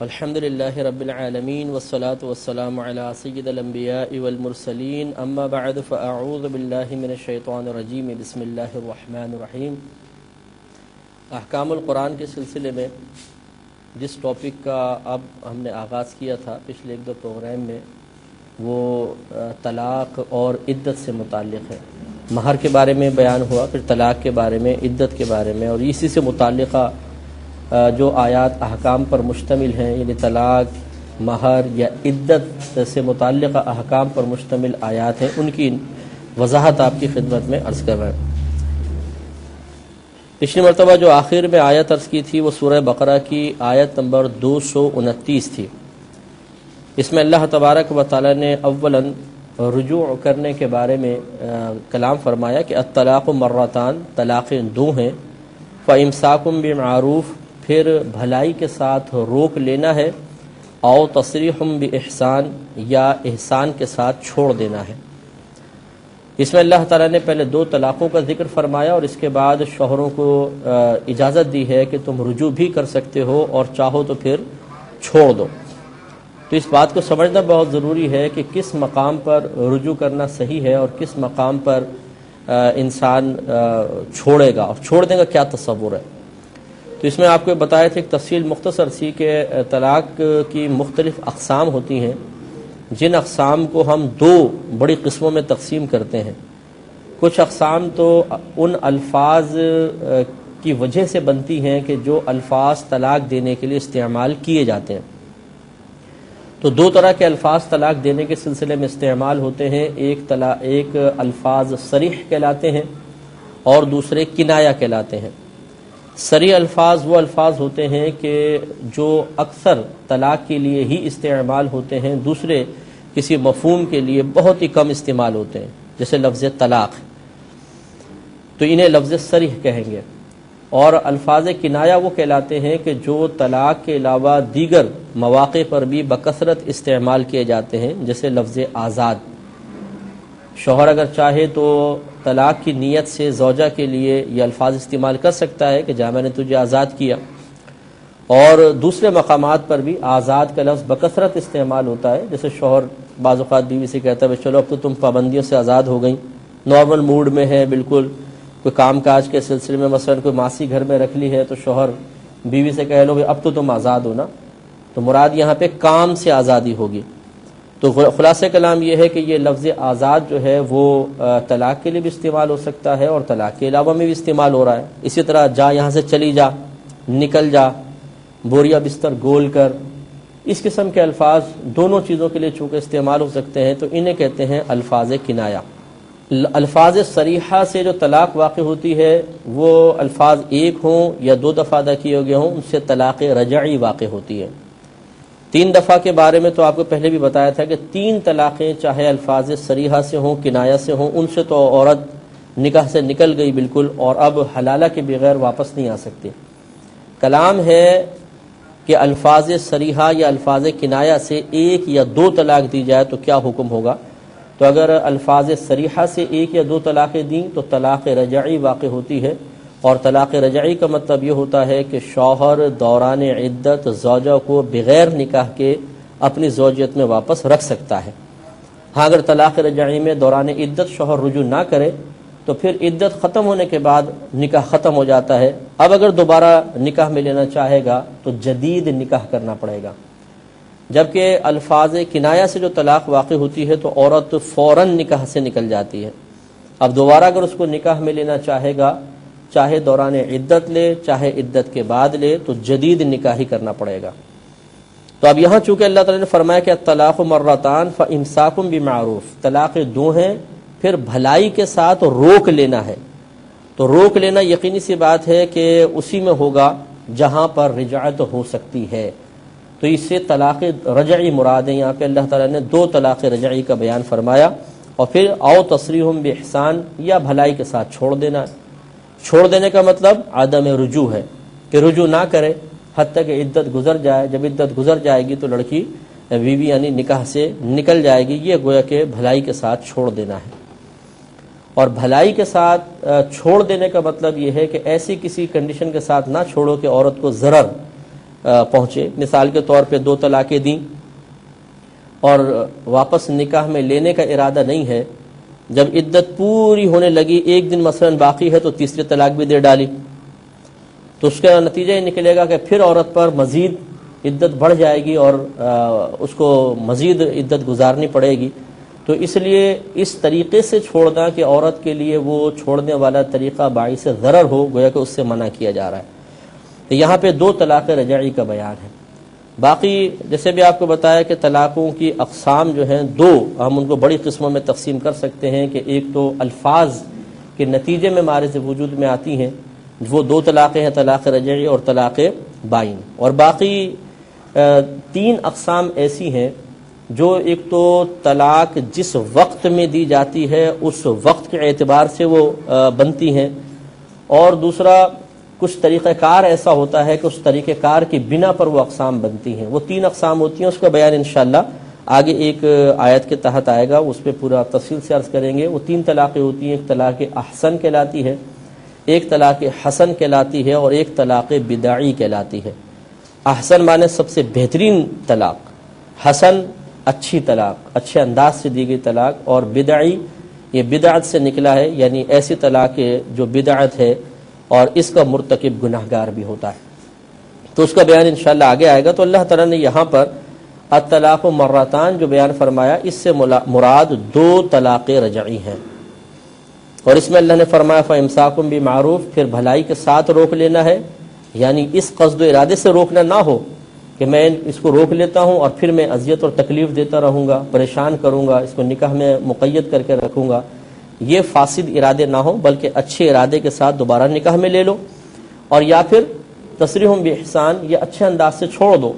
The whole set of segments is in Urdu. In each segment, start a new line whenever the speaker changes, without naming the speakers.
الحمد للہ رب العالمین والصلاة والسلام علی سید الانبیاء والمرسلین اما بعد فاعوذ باللہ من الشیطان الرجیم بسم اللہ الرحمن الرحیم۔ احکام القرآن کے سلسلے میں جس ٹاپک کا اب ہم نے آغاز کیا تھا پچھلے ایک دو پروگرام میں، وہ طلاق اور عدت سے متعلق ہے۔ مہر کے بارے میں بیان ہوا، پھر طلاق کے بارے میں، عدت کے بارے میں، اور اسی سے متعلقہ جو آیات احکام پر مشتمل ہیں، یعنی طلاق، مہر یا عدت سے متعلقہ احکام پر مشتمل آیات ہیں، ان کی وضاحت آپ کی خدمت میں عرض کر رہے ہیں۔ پچھلی مرتبہ جو آخر میں آیت عرض کی تھی وہ سورہ بقرہ کی آیت نمبر 229 تھی۔ اس میں اللہ تبارک و تعالی نے اولاً رجوع کرنے کے بارے میں کلام فرمایا کہ الطلاق مرتان، طلاقیں دو ہیں، فامساکم بمعروف، پھر بھلائی کے ساتھ روک لینا ہے، او تصریح باحسان، یا احسان کے ساتھ چھوڑ دینا ہے۔ اس میں اللہ تعالیٰ نے پہلے دو طلاقوں کا ذکر فرمایا اور اس کے بعد شوہروں کو اجازت دی ہے کہ تم رجوع بھی کر سکتے ہو اور چاہو تو پھر چھوڑ دو۔ تو اس بات کو سمجھنا بہت ضروری ہے کہ کس مقام پر رجوع کرنا صحیح ہے اور کس مقام پر انسان چھوڑے گا، اور چھوڑنے کا کیا تصور ہے۔ تو اس میں آپ کو بتایا تھا ایک تفصیل مختصر سی کہ طلاق کی مختلف اقسام ہوتی ہیں، جن اقسام کو ہم دو بڑی قسموں میں تقسیم کرتے ہیں۔ کچھ اقسام تو ان الفاظ کی وجہ سے بنتی ہیں کہ جو الفاظ طلاق دینے کے لیے استعمال کیے جاتے ہیں۔ تو دو طرح کے الفاظ طلاق دینے کے سلسلے میں استعمال ہوتے ہیں، ایک الفاظ صریح کہلاتے ہیں اور دوسرے کنایہ کہلاتے ہیں۔ صریح الفاظ وہ الفاظ ہوتے ہیں کہ جو اکثر طلاق کے لیے ہی استعمال ہوتے ہیں، دوسرے کسی مفہوم کے لیے بہت ہی کم استعمال ہوتے ہیں، جیسے لفظ طلاق، تو انہیں لفظ صریح کہیں گے۔ اور الفاظ کنایہ وہ کہلاتے ہیں کہ جو طلاق کے علاوہ دیگر مواقع پر بھی بکثرت استعمال کیے جاتے ہیں، جیسے لفظ آزاد۔ شوہر اگر چاہے تو طلاق کی نیت سے زوجہ کے لیے یہ الفاظ استعمال کر سکتا ہے کہ جا میں نے تجھے آزاد کیا، اور دوسرے مقامات پر بھی آزاد کا لفظ بکثرت استعمال ہوتا ہے، جیسے شوہر بعض اوقات بیوی سے کہتا ہے چلو اب تو تم پابندیوں سے آزاد ہو گئیں، نارمل موڈ میں ہے، بالکل کوئی کام کاج کے سلسلے میں مثلا کوئی ماسی گھر میں رکھ لی ہے تو شوہر بیوی سے کہہ لو کہ اب تو تم آزاد ہو نا، تو مراد یہاں پہ کام سے آزادی ہوگی۔ تو خلاصہ کلام یہ ہے کہ یہ لفظ آزاد جو ہے وہ طلاق کے لیے بھی استعمال ہو سکتا ہے اور طلاق کے علاوہ میں بھی استعمال ہو رہا ہے۔ اسی طرح جا یہاں سے چلی جا، نکل جا، بوریا بستر گول کر، اس قسم کے الفاظ دونوں چیزوں کے لیے چونکہ استعمال ہو سکتے ہیں تو انہیں کہتے ہیں الفاظ کنایہ۔ الفاظ صریحہ سے جو طلاق واقع ہوتی ہے وہ الفاظ ایک ہوں یا دو دفعہ ادا کیے گئے ہوں، ان سے طلاق رجعی واقع ہوتی ہے۔ 3 دفعہ کے بارے میں تو آپ کو پہلے بھی بتایا تھا کہ 3 طلاقیں چاہے الفاظ صریحہ سے ہوں، کنایہ سے ہوں، ان سے تو عورت نکاح سے نکل گئی بالکل، اور اب حلالہ کے بغیر واپس نہیں آ سکتی۔ کلام ہے کہ الفاظ صریحہ یا الفاظ کنایہ سے 1 یا 2 طلاق دی جائے تو کیا حکم ہوگا۔ تو اگر الفاظ صریحہ سے 1 یا 2 طلاقیں دیں تو طلاق رجعی واقع ہوتی ہے، اور طلاق رجعی کا مطلب یہ ہوتا ہے کہ شوہر دوران عدت زوجہ کو بغیر نکاح کے اپنی زوجیت میں واپس رکھ سکتا ہے۔ ہاں اگر طلاق رجعی میں دوران عدت شوہر رجوع نہ کرے تو پھر عدت ختم ہونے کے بعد نکاح ختم ہو جاتا ہے۔ اب اگر دوبارہ نکاح میں لینا چاہے گا تو جدید نکاح کرنا پڑے گا۔ جبکہ الفاظ کنایہ سے جو طلاق واقع ہوتی ہے تو عورت فوراً نکاح سے نکل جاتی ہے۔ اب دوبارہ اگر اس کو نکاح میں لینا چاہے گا، چاہے دوران عدت لے چاہے عدت کے بعد لے، تو جدید نکاح ہی کرنا پڑے گا۔ تو اب یہاں چونکہ اللہ تعالیٰ نے فرمایا کہ الطلاق مرتان فامساکم بمعروف، طلاق 2 ہیں، پھر بھلائی کے ساتھ روک لینا ہے۔ تو روک لینا یقینی سی بات ہے کہ اسی میں ہوگا جہاں پر رجعت ہو سکتی ہے۔ تو اس سے طلاق رجعی مراد ہے۔ یہاں پہ اللہ تعالیٰ نے 2 طلاق رجعی کا بیان فرمایا، اور پھر او تصریح باحسان، یا بھلائی کے ساتھ چھوڑ دینا ہے۔ چھوڑ دینے کا مطلب عدم رجوع ہے کہ رجوع نہ کرے حتیٰ کہ عدت گزر جائے۔ جب عدت گزر جائے گی تو لڑکی بیوی یعنی نکاح سے نکل جائے گی، یہ گویا کہ بھلائی کے ساتھ چھوڑ دینا ہے۔ اور بھلائی کے ساتھ چھوڑ دینے کا مطلب یہ ہے کہ ایسی کسی کنڈیشن کے ساتھ نہ چھوڑو کہ عورت کو ضرر پہنچے، مثال کے طور پہ 2 طلاقیں دیں اور واپس نکاح میں لینے کا ارادہ نہیں ہے، جب عدت پوری ہونے لگی 1 دن مثلا باقی ہے تو تیسری طلاق بھی دے ڈالی، تو اس کا نتیجہ یہ نکلے گا کہ پھر عورت پر مزید عدت بڑھ جائے گی اور اس کو مزید عدت گزارنی پڑے گی۔ تو اس لیے اس طریقے سے چھوڑنا کہ عورت کے لیے وہ چھوڑنے والا طریقہ باعث ضرر ہو، گویا کہ اس سے منع کیا جا رہا ہے۔ تو یہاں پہ 2 طلاق رجعی کا بیان ہے۔ باقی جیسے بھی آپ کو بتایا کہ طلاقوں کی اقسام جو ہیں 2، ہم ان کو بڑی قسموں میں تقسیم کر سکتے ہیں کہ ایک تو الفاظ کے نتیجے میں مارز وجود میں آتی ہیں، وہ 2 طلاقیں ہیں، طلاق رجعی اور طلاق بائن، اور باقی 3 اقسام ایسی ہیں جو ایک تو طلاق جس وقت میں دی جاتی ہے اس وقت کے اعتبار سے وہ بنتی ہیں، اور دوسرا کچھ طریقہ کار ایسا ہوتا ہے کہ اس طریقہ کار کی بنا پر وہ اقسام بنتی ہیں۔ وہ 3 اقسام ہوتی ہیں، اس کا بیان انشاءاللہ آگے ایک آیت کے تحت آئے گا، اس پہ پورا تفصیل سے عرض کریں گے۔ وہ 3 طلاقیں ہوتی ہیں، ایک طلاق احسن کہلاتی ہے، ایک طلاق حسن کہلاتی ہے، اور ایک طلاق بدعی کہلاتی ہے۔ احسن معنی سب سے بہترین طلاق، حسن اچھی طلاق، اچھے انداز سے دی گئی طلاق، اور بدعی یہ بدعت سے نکلا ہے، یعنی ایسی طلاق جو بدعت ہے اور اس کا مرتکب گناہگار بھی ہوتا ہے۔ تو اس کا بیان انشاءاللہ آگے آئے گا۔ تو اللہ تعالیٰ نے یہاں پر الطلاق مرتان جو بیان فرمایا، اس سے مراد 2 طلاق رجعی ہیں، اور اس میں اللہ نے فرمایا فَإِمْسَاكٌ بِمَعْرُوف، پھر بھلائی کے ساتھ روک لینا ہے، یعنی اس قصد و ارادے سے روکنا نہ ہو کہ میں اس کو روک لیتا ہوں اور پھر میں اذیت اور تکلیف دیتا رہوں گا، پریشان کروں گا، اس کو نکاح میں مقید کر کے رکھوں گا، یہ فاسد ارادے نہ ہوں، بلکہ اچھے ارادے کے ساتھ دوبارہ نکاح میں لے لو، اور یا پھر تصریح بإحسان، یہ اچھے انداز سے چھوڑ دو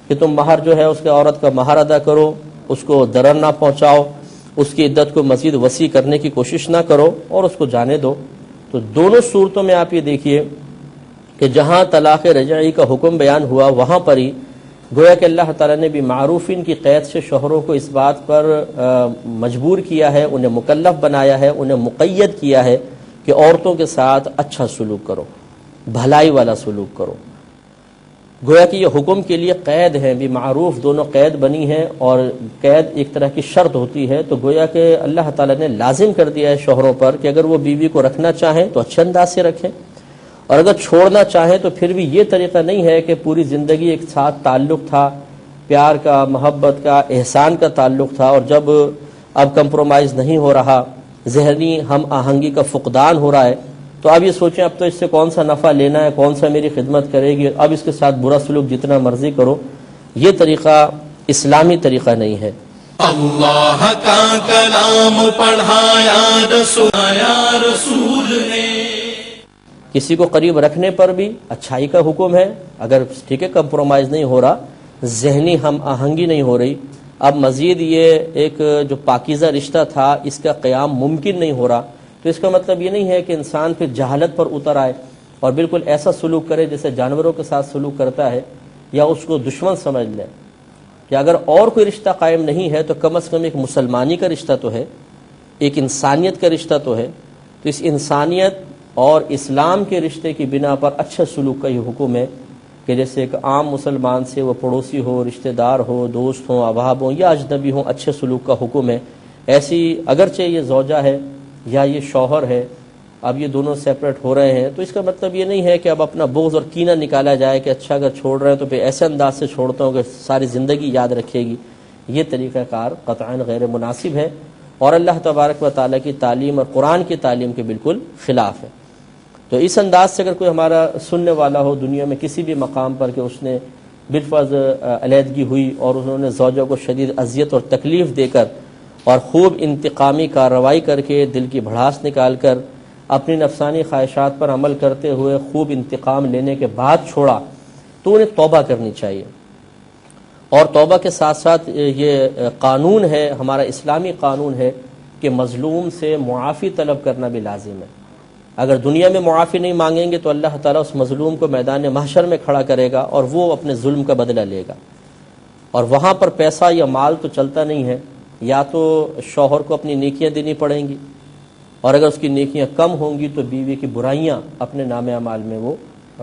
کہ تم مہر جو ہے اس کے عورت کا مہر ادا کرو، اس کو ضرر نہ پہنچاؤ، اس کی عدت کو مزید وسیع کرنے کی کوشش نہ کرو اور اس کو جانے دو۔ تو دونوں صورتوں میں آپ یہ دیکھیے کہ جہاں طلاق رجعی کا حکم بیان ہوا وہاں پر ہی گویا کہ اللہ تعالیٰ نے بھی معروفین کی قید سے شوہروں کو اس بات پر مجبور کیا ہے، انہیں مکلف بنایا ہے، انہیں مقید کیا ہے کہ عورتوں کے ساتھ اچھا سلوک کرو، بھلائی والا سلوک کرو۔ گویا کہ یہ حکم کے لیے قید ہے، بھی معروف دونوں قید بنی ہے، اور قید ایک طرح کی شرط ہوتی ہے، تو گویا کہ اللہ تعالیٰ نے لازم کر دیا ہے شوہروں پر کہ اگر وہ بیوی کو رکھنا چاہیں تو اچھے انداز سے رکھیں، اور اگر چھوڑنا چاہیں تو پھر بھی یہ طریقہ نہیں ہے کہ پوری زندگی ایک ساتھ تعلق تھا، پیار کا، محبت کا، احسان کا تعلق تھا، اور جب اب کمپرومائز نہیں ہو رہا، ذہنی ہم آہنگی کا فقدان ہو رہا ہے، تو اب یہ سوچیں اب تو اس سے کون سا نفع لینا ہے، کون سا میری خدمت کرے گی، اب اس کے ساتھ برا سلوک جتنا مرضی کرو، یہ طریقہ اسلامی طریقہ نہیں ہے۔
اللہ کا کلام پڑھا یا رسول نے،
کسی کو قریب رکھنے پر بھی اچھائی کا حکم ہے، اگر ٹھیک ہے کمپرومائز نہیں ہو رہا، ذہنی ہم آہنگی نہیں ہو رہی، اب مزید یہ ایک جو پاکیزہ رشتہ تھا اس کا قیام ممکن نہیں ہو رہا، تو اس کا مطلب یہ نہیں ہے کہ انسان پھر جہالت پر اتر آئے اور بالکل ایسا سلوک کرے جیسے جانوروں کے ساتھ سلوک کرتا ہے، یا اس کو دشمن سمجھ لے کہ اگر اور کوئی رشتہ قائم نہیں ہے تو کم از کم ایک مسلمانی کا رشتہ تو ہے، ایک انسانیت کا رشتہ تو ہے، تو اس انسانیت اور اسلام کے رشتے کی بنا پر اچھے سلوک کا یہ حکم ہے کہ جیسے ایک عام مسلمان سے وہ پڑوسی ہو، رشتہ دار ہو، دوست ہوں، احباب ہوں یا اجنبی ہوں، اچھے سلوک کا حکم ہے۔ ایسی اگرچہ یہ زوجہ ہے یا یہ شوہر ہے، اب یہ دونوں سیپریٹ ہو رہے ہیں، تو اس کا مطلب یہ نہیں ہے کہ اب اپنا بغض اور کینہ نکالا جائے کہ اچھا اگر چھوڑ رہے ہیں تو پھر ایسے انداز سے چھوڑتا ہوں کہ ساری زندگی یاد رکھے گی، یہ طریقہ کار قطعاً غیر مناسب ہے اور اللہ تبارک و تعالیٰ کی تعلیم اور قرآن کی تعلیم کے بالکل خلاف ہے۔ تو اس انداز سے اگر کوئی ہمارا سننے والا ہو دنیا میں کسی بھی مقام پر کہ اس نے بالفرض علیحدگی ہوئی اور انہوں نے زوجہ کو شدید اذیت اور تکلیف دے کر اور خوب انتقامی کارروائی کر کے دل کی بھڑاس نکال کر اپنی نفسانی خواہشات پر عمل کرتے ہوئے خوب انتقام لینے کے بعد چھوڑا، تو انہیں توبہ کرنی چاہیے، اور توبہ کے ساتھ ساتھ یہ قانون ہے، ہمارا اسلامی قانون ہے کہ مظلوم سے معافی طلب کرنا بھی لازم ہے۔ اگر دنیا میں معافی نہیں مانگیں گے تو اللہ تعالیٰ اس مظلوم کو میدان محشر میں کھڑا کرے گا اور وہ اپنے ظلم کا بدلہ لے گا، اور وہاں پر پیسہ یا مال تو چلتا نہیں ہے، یا تو شوہر کو اپنی نیکیاں دینی پڑیں گی، اور اگر اس کی نیکیاں کم ہوں گی تو بیوی کی برائیاں اپنے نام اعمال میں وہ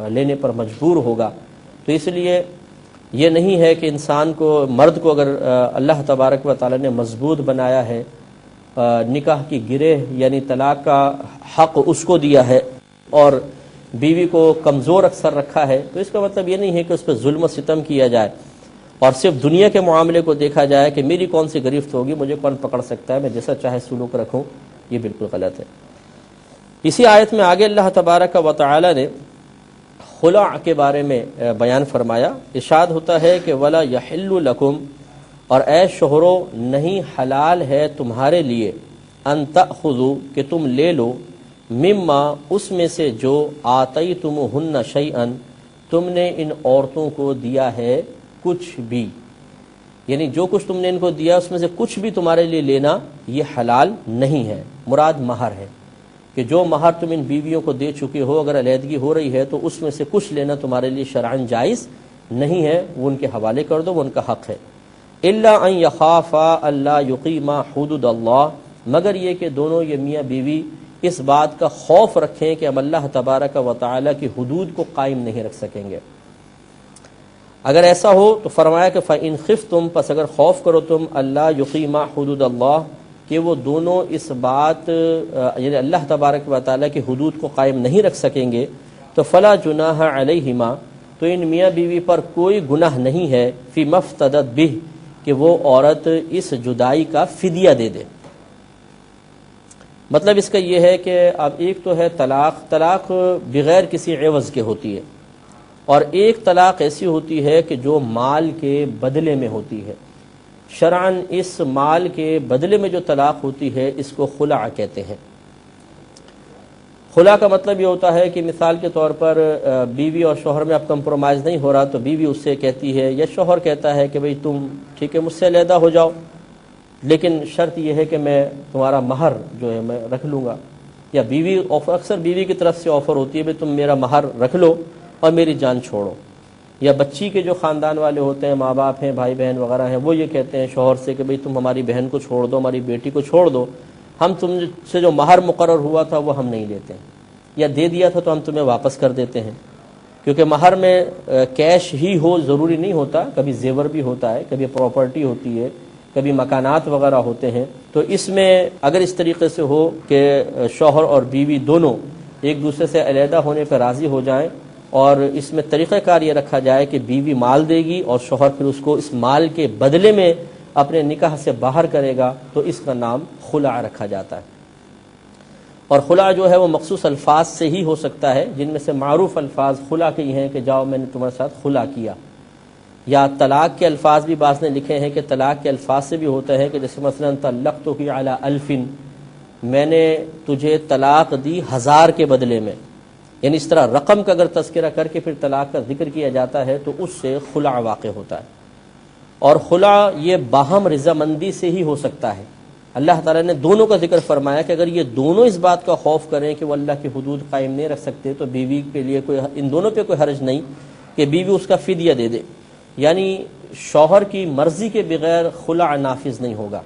لینے پر مجبور ہوگا۔ تو اس لیے یہ نہیں ہے کہ انسان کو، مرد کو اگر اللہ تبارک و تعالی نے مضبوط بنایا ہے، نکاح کی گرہ یعنی طلاق کا حق اس کو دیا ہے، اور بیوی کو کمزور اکثر رکھا ہے، تو اس کا مطلب یہ نہیں ہے کہ اس پہ ظلم و ستم کیا جائے اور صرف دنیا کے معاملے کو دیکھا جائے کہ میری کون سی گرفت ہوگی، مجھے کون پکڑ سکتا ہے، میں جیسا چاہے سلوک رکھوں. یہ بالکل غلط ہے. اسی آیت میں آگے اللہ تبارک و تعالی نے خلع کے بارے میں بیان فرمایا. ارشاد ہوتا ہے کہ ولا یحل لکم، اور اے شوہرو نہیں حلال ہے تمہارے لیے، ان تأخذوا کہ تم لے لو، مما اس میں سے جو آتیتموہن شیئا تم نے ان عورتوں کو دیا ہے کچھ بھی، یعنی جو کچھ تم نے ان کو دیا اس میں سے کچھ بھی تمہارے لیے لینا یہ حلال نہیں ہے. مراد مہر ہے کہ جو مہر تم ان بیویوں کو دے چکے ہو، اگر علیحدگی ہو رہی ہے تو اس میں سے کچھ لینا تمہارے لیے شرعاً جائز نہیں ہے، وہ ان کے حوالے کر دو، وہ ان کا حق ہے. الا ان یخافا اللہ یقیما حدود اللہ، مگر یہ کہ دونوں یہ میاں بیوی اس بات کا خوف رکھیں کہ ہم اللہ تبارک و تعالی کی حدود کو قائم نہیں رکھ سکیں گے. اگر ایسا ہو تو فرمایا کہ فَإِنْ خِفْتُمْ، پس اگر خوف کرو تم اللہ یقیما حدود اللہ کہ وہ دونوں اس بات یعنی اللہ تبارک و تعالی کی حدود کو قائم نہیں رکھ سکیں گے، تو فلا جناح علیہما، تو ان میاں بیوی پر کوئی گناہ نہیں ہے، فی مفتدت بہ، کہ وہ عورت اس جدائی کا فدیہ دے دے. مطلب اس کا یہ ہے کہ اب ایک تو ہے طلاق بغیر کسی عوض کے ہوتی ہے، اور ایک طلاق ایسی ہوتی ہے کہ جو مال کے بدلے میں ہوتی ہے. شرعاً اس مال کے بدلے میں جو طلاق ہوتی ہے اس کو خلع کہتے ہیں. خلع کا مطلب یہ ہوتا ہے کہ مثال کے طور پر بیوی اور شوہر میں اب کمپرومائز نہیں ہو رہا، تو بیوی اس سے کہتی ہے یا شوہر کہتا ہے کہ بھئی تم ٹھیک ہے مجھ سے علیحدہ ہو جاؤ، لیکن شرط یہ ہے کہ میں تمہارا مہر جو ہے میں رکھ لوں گا. یا بیوی اکثر بیوی کی طرف سے آفر ہوتی ہے بھئی تم میرا مہر رکھ لو اور میری جان چھوڑو. یا بچی کے جو خاندان والے ہوتے ہیں، ماں باپ ہیں، بھائی بہن وغیرہ ہیں، وہ یہ کہتے ہیں شوہر سے کہ بھئی تم ہماری بہن کو چھوڑ دو، ہماری بیٹی کو چھوڑ دو، ہم تم سے جو مہر مقرر ہوا تھا وہ ہم نہیں لیتے ہیں، یا دے دیا تھا تو ہم تمہیں واپس کر دیتے ہیں. کیونکہ مہر میں کیش ہی ہو ضروری نہیں ہوتا، کبھی زیور بھی ہوتا ہے، کبھی پراپرٹی ہوتی ہے، کبھی مکانات وغیرہ ہوتے ہیں. تو اس میں اگر اس طریقے سے ہو کہ شوہر اور بیوی دونوں ایک دوسرے سے علیحدہ ہونے پہ راضی ہو جائیں، اور اس میں طریقہ کار یہ رکھا جائے کہ بیوی مال دے گی اور شوہر پھر اس کو اس مال کے بدلے میں اپنے نکاح سے باہر کرے گا، تو اس کا نام خلع رکھا جاتا ہے. اور خلع جو ہے وہ مخصوص الفاظ سے ہی ہو سکتا ہے، جن میں سے معروف الفاظ خلع کے ہی ہیں کہ جاؤ میں نے تمہارے ساتھ خلع کیا. یا طلاق کے الفاظ بھی بعض نے لکھے ہیں کہ طلاق کے الفاظ سے بھی ہوتا ہے کہ جیسے مثلا طلقتک علی 1000، میں نے تجھے طلاق دی 1000 کے بدلے میں، یعنی اس طرح رقم کا اگر تذکرہ کر کے پھر طلاق کا ذکر کیا جاتا ہے تو اس سے خلع واقع ہوتا ہے. اور خلع یہ باہم رضامندی سے ہی ہو سکتا ہے. اللہ تعالیٰ نے دونوں کا ذکر فرمایا کہ اگر یہ دونوں اس بات کا خوف کریں کہ وہ اللہ کی حدود قائم نہیں رکھ سکتے تو بیوی کے لیے کوئی، ان دونوں پہ کوئی حرج نہیں کہ بیوی اس کا فدیہ دے دے. یعنی شوہر کی مرضی کے بغیر خلع نافذ نہیں ہوگا.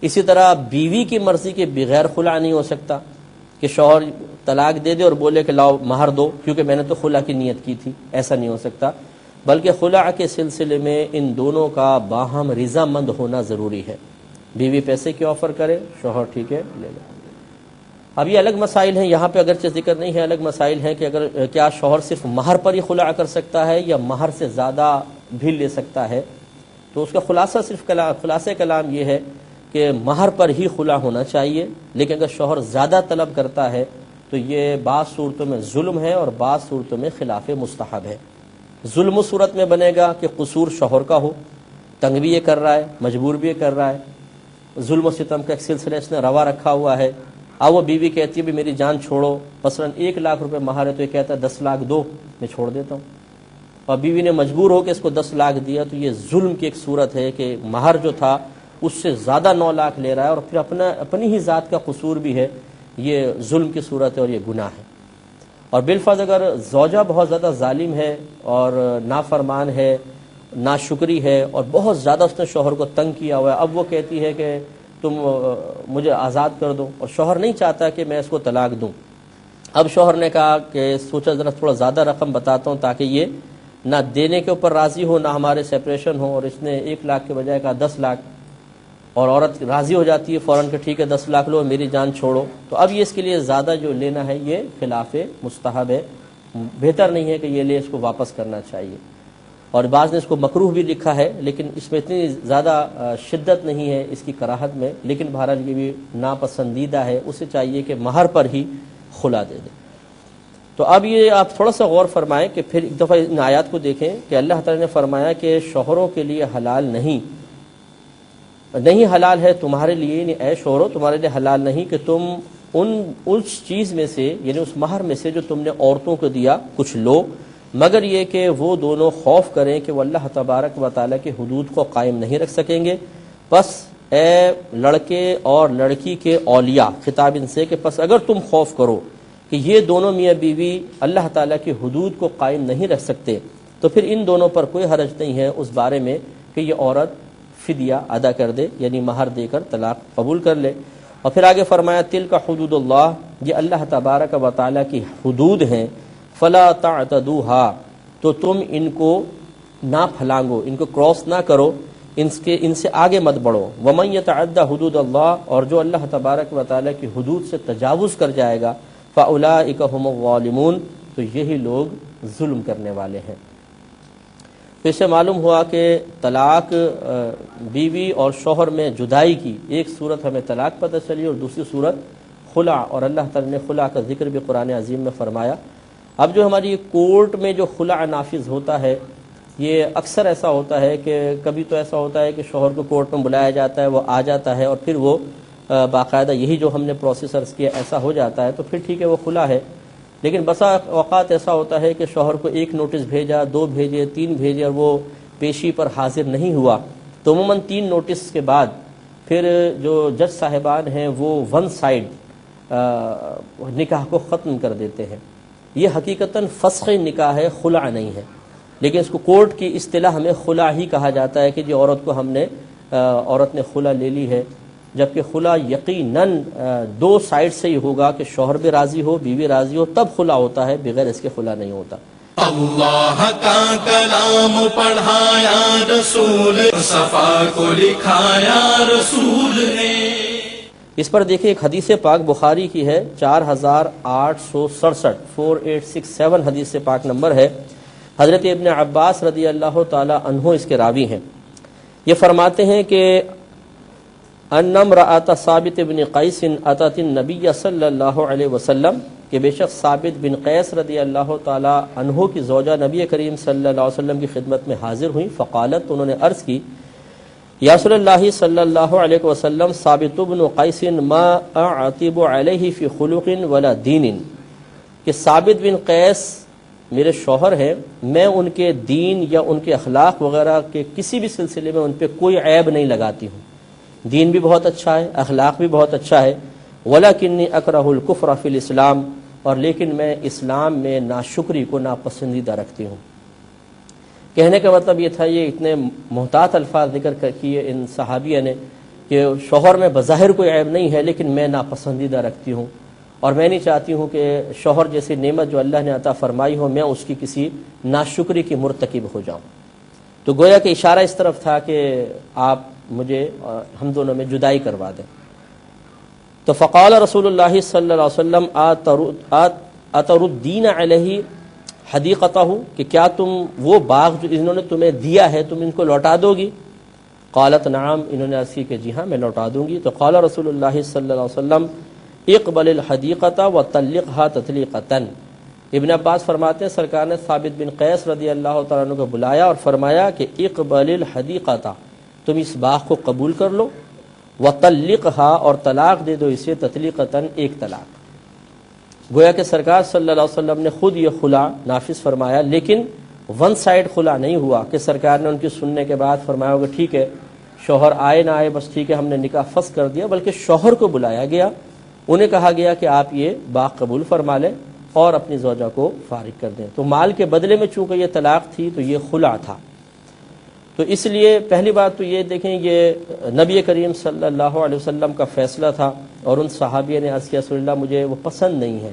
اسی طرح بیوی کی مرضی کے بغیر خلع نہیں ہو سکتا کہ شوہر طلاق دے دے اور بولے کہ لاؤ مہر دو کیونکہ میں نے تو خلع کی نیت کی تھی. ایسا نہیں ہو سکتا، بلکہ خلع کے سلسلے میں ان دونوں کا باہم رضامند ہونا ضروری ہے. بیوی پیسے کی آفر کرے، شوہر ٹھیک ہے لے لے. اب یہ الگ مسائل ہیں، یہاں پہ اگرچہ ذکر نہیں ہے، الگ مسائل ہیں کہ اگر کیا شوہر صرف مہر پر ہی خلع کر سکتا ہے یا مہر سے زیادہ بھی لے سکتا ہے. تو اس کا خلاصہ کلام یہ ہے کہ مہر پر ہی خلع ہونا چاہیے، لیکن اگر شوہر زیادہ طلب کرتا ہے تو یہ بعض صورتوں میں ظلم ہے اور بعض صورتوں میں خلاف مستحب ہے. ظلم اس صورت میں بنے گا کہ قصور شوہر کا ہو، تنگ بھی یہ کر رہا ہے، مجبور بھی یہ کر رہا ہے، ظلم و ستم کا ایک سلسلہ اس نے روا رکھا ہوا ہے. اب وہ بیوی کہتی ہے بھی میری جان چھوڑو، مثلا 1 لاکھ روپے مہر ہے تو یہ کہتا ہے 10 لاکھ دو میں چھوڑ دیتا ہوں، اور بیوی نے مجبور ہو کے اس کو 10 لاکھ دیا، تو یہ ظلم کی ایک صورت ہے کہ مہر جو تھا اس سے زیادہ 9 لاکھ لے رہا ہے اور پھر اپنی ہی ذات کا قصور بھی ہے. یہ ظلم کی صورت ہے اور یہ گناہ ہے. اور بالفرض اگر زوجہ بہت زیادہ ظالم ہے اور نافرمان ہے، ناشکری ہے، اور بہت زیادہ اس نے شوہر کو تنگ کیا ہوا ہے، اب وہ کہتی ہے کہ تم مجھے آزاد کر دو، اور شوہر نہیں چاہتا کہ میں اس کو طلاق دوں. اب شوہر نے کہا کہ سوچا ذرا تھوڑا زیادہ رقم بتاتا ہوں تاکہ یہ نہ دینے کے اوپر راضی ہو، نہ ہمارے سیپریشن ہو، اور اس نے 1 لاکھ کے بجائے کہا 10 لاکھ، اور عورت راضی ہو جاتی ہے فوراً کہ ٹھیک ہے 10 لاکھ لو میری جان چھوڑو، تو اب یہ اس کے لیے زیادہ جو لینا ہے یہ خلاف مستحب ہے، بہتر نہیں ہے کہ یہ لے، اس کو واپس کرنا چاہیے۔ اور بعض نے اس کو مکروہ بھی لکھا ہے، لیکن اس میں اتنی زیادہ شدت نہیں ہے اس کی کراہت میں، لیکن بہرحال یہ بھی ناپسندیدہ ہے، اسے چاہیے کہ مہر پر ہی خلا دے دے۔ تو اب یہ آپ تھوڑا سا غور فرمائیں کہ پھر ایک دفعہ ان آیات کو دیکھیں کہ اللہ تعالیٰ نے فرمایا کہ شوہروں کے لیے حلال نہیں حلال ہے تمہارے لیے، یعنی اے شوہروں تمہارے لیے حلال نہیں کہ تم اس چیز میں سے، یعنی اس مہر میں سے جو تم نے عورتوں کو دیا کچھ لو، مگر یہ کہ وہ دونوں خوف کریں کہ وہ اللہ تبارک و تعالیٰ کے حدود کو قائم نہیں رکھ سکیں گے۔ پس اے لڑکے اور لڑکی کے اولیاء، خطاب ان سے کہ پس اگر تم خوف کرو کہ یہ دونوں میاں بیوی اللہ تعالیٰ کی حدود کو قائم نہیں رکھ سکتے، تو پھر ان دونوں پر کوئی حرج نہیں ہے اس بارے میں کہ یہ عورت فدیہ ادا کر دے، یعنی مہر دے کر طلاق قبول کر لے۔ اور پھر آگے فرمایا تلک حدود اللہ، یہ اللہ تبارک و تعالیٰ کی حدود ہیں، فلا تعتدوها، تو تم ان کو نہ پھلانگو، ان کو کراس نہ کرو، ان سے آگے مت بڑھو۔ ومن یتعد حدود اللہ، اور جو اللہ تبارک و تعالیٰ کی حدود سے تجاوز کر جائے گا، فاولئک هم الظالمون، تو یہی لوگ ظلم کرنے والے ہیں۔ تو اس سے معلوم ہوا کہ طلاق بیوی اور شوہر میں جدائی کی ایک صورت ہمیں طلاق پتہ چلی، اور دوسری صورت خلع، اور اللہ تعالیٰ نے خلع کا ذکر بھی قرآن عظیم میں فرمایا۔ اب جو ہماری کورٹ میں جو خلع نافذ ہوتا ہے، یہ اکثر ایسا ہوتا ہے کہ کبھی تو ایسا ہوتا ہے کہ شوہر کو کورٹ میں بلایا جاتا ہے، وہ آ جاتا ہے، اور پھر وہ باقاعدہ یہی جو ہم نے پروسیس عرض کیا ایسا ہو جاتا ہے، تو پھر ٹھیک ہے وہ خلع ہے۔ لیکن بسا اوقات ایسا ہوتا ہے کہ شوہر کو 1 نوٹس بھیجا، 2 بھیجے، 3 بھیجے، اور وہ پیشی پر حاضر نہیں ہوا، تو عموماً 3 نوٹس کے بعد پھر جو جج صاحبان ہیں وہ 1 سائڈ نکاح کو ختم کر دیتے ہیں۔ یہ حقیقتاً فسخ نکاح ہے، خلع نہیں ہے، لیکن اس کو کورٹ کی اصطلاح میں خلع ہی کہا جاتا ہے کہ جو عورت کو عورت نے خلع لے لی ہے، جبکہ خلع یقیناً 2 سائڈ سے ہی ہوگا کہ شوہر بھی راضی ہو، بیوی راضی ہو، تب خلع ہوتا ہے، بغیر اس کے خلع نہیں ہوتا۔
اللہ کا کلام پڑھایا رسول، صفا کو لکھایا رسول نے۔
اس پر دیکھیں ایک حدیث پاک بخاری کی ہے، 4867 4867 حدیث پاک نمبر ہے۔ حضرت ابن عباس رضی اللہ تعالی عنہ اس کے راوی ہیں۔ یہ فرماتے ہیں کہ ان امرأۃ ثابت بن قیس اتت النبی صلی اللہ علیہ وسلم، کہ بے شک ثابت بن قیس رضی اللہ تعالی عنہ کی زوجہ نبی کریم صلی اللہ علیہ وسلم کی خدمت میں حاضر ہوئیں، فقالت، انہوں نے عرض کی، یا رسول اللہ صلی اللہ علیہ وسلم، ثابت بن قیس ما اعتب علیہ فی خلق ولا دین، کہ ثابت بن قیس میرے شوہر ہیں، میں ان کے دین یا ان کے اخلاق وغیرہ کے کسی بھی سلسلے میں ان پہ کوئی عیب نہیں لگاتی ہوں، دین بھی بہت اچھا ہے، اخلاق بھی بہت اچھا ہے، ولیکنی اکرہ الکفر فی الاسلام، اور لیکن میں اسلام میں ناشکری کو ناپسندیدہ رکھتی ہوں۔ کہنے کا مطلب یہ تھا، یہ اتنے محتاط الفاظ ذکر کیے ان صحابیہ نے کہ شوہر میں بظاہر کوئی عیب نہیں ہے، لیکن میں ناپسندیدہ رکھتی ہوں، اور میں نہیں چاہتی ہوں کہ شوہر جیسی نعمت جو اللہ نے عطا فرمائی ہو، میں اس کی کسی ناشکری کی مرتکب ہو جاؤں۔ تو گویا کہ اشارہ اس طرف تھا کہ آپ مجھے ہم دونوں میں جدائی کروا دیں۔ تو فقال رسول اللہ صلی اللہ علیہ وسلم اتردین علیہ حدیقتہ، کہ کیا تم وہ باغ جو انہوں نے تمہیں دیا ہے تم ان کو لوٹا دو گی؟ قالت نعم، انہوں نے عرض کی کہ جی ہاں میں لوٹا دوں گی۔ تو قال رسول اللہ صلی اللہ علیہ وسلم اقبل الحدیقۃ وطلقها تطلیقۃ، ابن عباس فرماتے ہیں سرکار نے ثابت بن قیس رضی اللہ تعالیٰ عنہ کو بلایا اور فرمایا کہ اقبل الحدیقۃ، تم اس باغ کو قبول کر لو، وطلقها، اور طلاق دے دو اسے، تطلیقۃ، ایک طلاق۔ گویا کہ سرکار صلی اللہ علیہ وسلم نے خود یہ خلع نافذ فرمایا، لیکن 1 سائڈ خلع نہیں ہوا کہ سرکار نے ان کی سننے کے بعد فرمایا ہوگا ٹھیک ہے شوہر آئے نہ آئے بس ٹھیک ہے ہم نے نکاح فسخ کر دیا، بلکہ شوہر کو بلایا گیا، انہیں کہا گیا کہ آپ یہ باغ قبول فرما لیں اور اپنی زوجہ کو فارغ کر دیں۔ تو مال کے بدلے میں چونکہ یہ طلاق تھی تو یہ خلع تھا۔ تو اس لیے پہلی بات تو یہ دیکھیں، یہ نبی کریم صلی اللہ علیہ وسلم کا فیصلہ تھا، اور ان صحابیہ نے عرض کیا رسول اللہ مجھے وہ پسند نہیں ہے،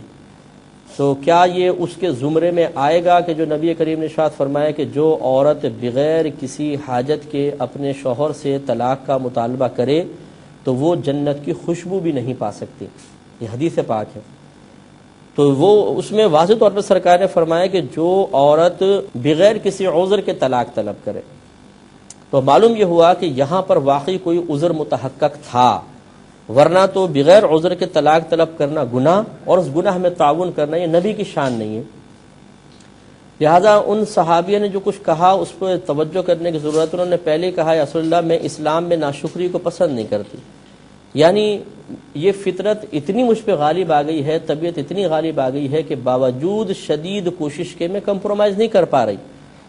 تو کیا یہ اس کے زمرے میں آئے گا کہ جو نبی کریم نے ارشاد فرمایا کہ جو عورت بغیر کسی حاجت کے اپنے شوہر سے طلاق کا مطالبہ کرے تو وہ جنت کی خوشبو بھی نہیں پا سکتی، یہ حدیث پاک ہے۔ تو وہ اس میں واضح طور پر سرکار نے فرمایا کہ جو عورت بغیر کسی عذر کے طلاق طلب کرے، تو معلوم یہ ہوا کہ یہاں پر واقعی کوئی عذر متحقق تھا، ورنہ تو بغیر عذر کے طلاق طلب کرنا گناہ اور اس گناہ میں تعاون کرنا یہ نبی کی شان نہیں ہے۔ لہذا ان صحابیہ نے جو کچھ کہا اس پہ توجہ کرنے کی ضرورت۔ انہوں نے پہلے کہا یا رسول اللہ میں اسلام میں ناشکری کو پسند نہیں کرتی، یعنی یہ فطرت اتنی مجھ پہ غالب آ گئی ہے، طبیعت اتنی غالب آ گئی ہے کہ باوجود شدید کوشش کے میں کمپرومائز نہیں کر پا رہی،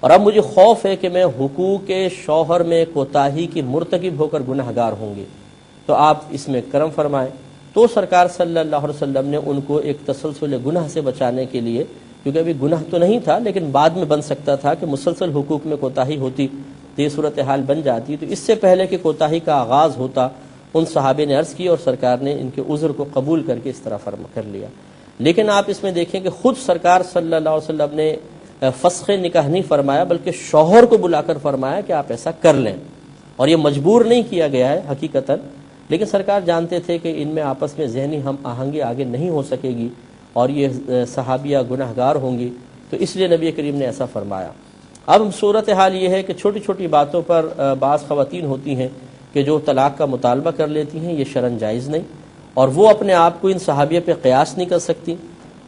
اور اب مجھے خوف ہے کہ میں حقوق شوہر میں کوتاہی کی مرتکب ہو کر گناہ گار ہوں گی، تو آپ اس میں کرم فرمائیں۔ تو سرکار صلی اللہ علیہ وسلم نے ان کو ایک تسلسل گناہ سے بچانے کے لیے، کیونکہ ابھی گناہ تو نہیں تھا لیکن بعد میں بن سکتا تھا کہ مسلسل حقوق میں کوتاہی ہوتی تو یہ صورتحال بن جاتی، تو اس سے پہلے کہ کوتاہی کا آغاز ہوتا ان صحابے نے عرض کی اور سرکار نے ان کے عذر کو قبول کر کے اس طرح کر لیا۔ لیکن آپ اس میں دیکھیں کہ خود سرکار صلی اللہ علیہ وسلم نے فسخ نکاح نہیں فرمایا بلکہ شوہر کو بلا کر فرمایا کہ آپ ایسا کر لیں، اور یہ مجبور نہیں کیا گیا ہے حقیقتاً، لیکن سرکار جانتے تھے کہ ان میں آپس میں ذہنی ہم آہنگی آگے نہیں ہو سکے گی اور یہ صحابیہ گناہ گار ہوں گی، تو اس لیے نبی کریم نے ایسا فرمایا۔ اب صورتحال یہ ہے کہ چھوٹی چھوٹی باتوں پر بعض خواتین ہوتی ہیں کہ جو طلاق کا مطالبہ کر لیتی ہیں، یہ شرعاً جائز نہیں، اور وہ اپنے آپ کو ان صحابیہ پہ قیاس نہیں کر سکتی،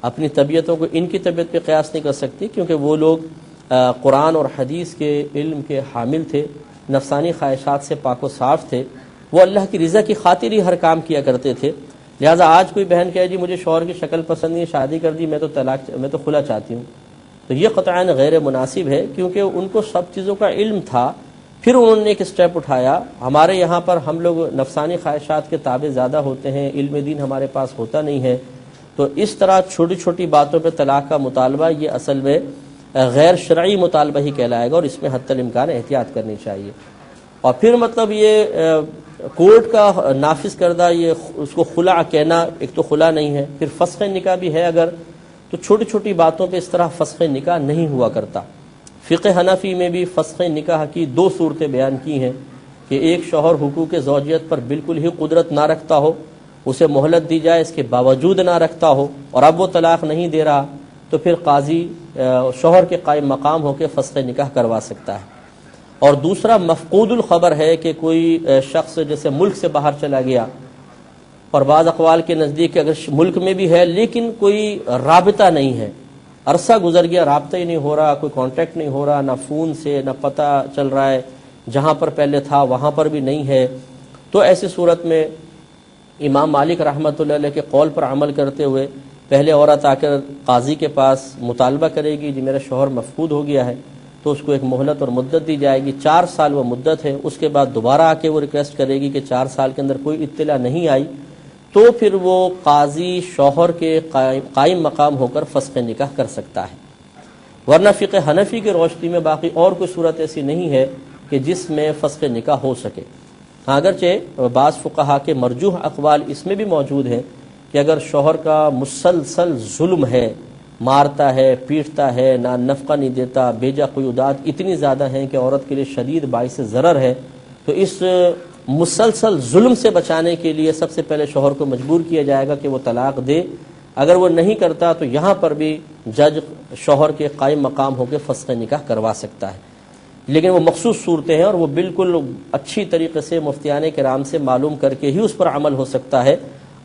اپنی طبیعتوں کو ان کی طبیعت پہ قیاس نہیں کر سکتی، کیونکہ وہ لوگ قرآن اور حدیث کے علم کے حامل تھے، نفسانی خواہشات سے پاک و صاف تھے، وہ اللہ کی رضا کی خاطر ہی ہر کام کیا کرتے تھے۔ لہٰذا آج کوئی بہن کہے جی مجھے شوہر کی شکل پسند نہیں، شادی کر دی، میں تو خلا چاہتی ہوں، تو یہ قطعاً غیر مناسب ہے، کیونکہ ان کو سب چیزوں کا علم تھا، پھر انہوں نے ایک سٹیپ اٹھایا۔ ہمارے یہاں پر ہم لوگ نفسانی خواہشات کے تابع زیادہ ہوتے ہیں، علم دین ہمارے پاس ہوتا نہیں ہے، تو اس طرح چھوٹی چھوٹی باتوں پہ طلاق کا مطالبہ یہ اصل میں غیر شرعی مطالبہ ہی کہلائے گا، اور اس میں حتی الامکان احتیاط کرنی چاہیے۔ اور پھر مطلب یہ کورٹ کا نافذ کردہ یہ اس کو خلع کہنا، ایک تو خلع نہیں ہے، پھر فسخ نکاح بھی ہے اگر، تو چھوٹی چھوٹی باتوں پہ اس طرح فسخ نکاح نہیں ہوا کرتا۔ فقہ حنفی میں بھی فسخ نکاح کی دو صورتیں بیان کی ہیں کہ ایک شوہر حقوق زوجیت پر بالکل ہی قدرت نہ رکھتا ہو، اسے مہلت دی جائے اس کے باوجود نہ رکھتا ہو، اور اب وہ طلاق نہیں دے رہا، تو پھر قاضی شوہر کے قائم مقام ہو کے فسخ نکاح کروا سکتا ہے۔ اور دوسرا مفقود الخبر ہے کہ کوئی شخص جیسے ملک سے باہر چلا گیا، اور بعض اقوال کے نزدیک اگر ملک میں بھی ہے لیکن کوئی رابطہ نہیں ہے، عرصہ گزر گیا، رابطہ ہی نہیں ہو رہا، کوئی کانٹیکٹ نہیں ہو رہا، نہ فون سے نہ پتہ چل رہا ہے، جہاں پر پہلے تھا وہاں پر بھی نہیں ہے، تو ایسی صورت میں امام مالک رحمۃ اللہ علیہ کے قول پر عمل کرتے ہوئے پہلے عورت آ کر قاضی کے پاس مطالبہ کرے گی جی میرا شوہر مفقود ہو گیا ہے، تو اس کو ایک مہلت اور مدت دی جائے گی، 4 سال وہ مدت ہے، اس کے بعد دوبارہ آ کے وہ ریکویسٹ کرے گی کہ 4 سال کے اندر کوئی اطلاع نہیں آئی، تو پھر وہ قاضی شوہر کے قائم مقام ہو کر فسخ نکاح کر سکتا ہے۔ ورنہ فقہ حنفی کے روشنی میں باقی اور کوئی صورت ایسی نہیں ہے کہ جس میں فسخ نکاح ہو سکے۔ ہاں اگرچہ بعض فقہا کے مرجوح اقوال اس میں بھی موجود ہیں کہ اگر شوہر کا مسلسل ظلم ہے، مارتا ہے، پیٹتا ہے، نہ نفقہ نہیں دیتا، بیجا قیودات اتنی زیادہ ہیں کہ عورت کے لیے شدید باعث ضرر ہے، تو اس مسلسل ظلم سے بچانے کے لیے سب سے پہلے شوہر کو مجبور کیا جائے گا کہ وہ طلاق دے۔ اگر وہ نہیں کرتا تو یہاں پر بھی جج شوہر کے قائم مقام ہو کے فسخ نکاح کروا سکتا ہے، لیکن وہ مخصوص صورتیں ہیں اور وہ بالکل اچھی طریقے سے مفتیان کرام سے معلوم کر کے ہی اس پر عمل ہو سکتا ہے،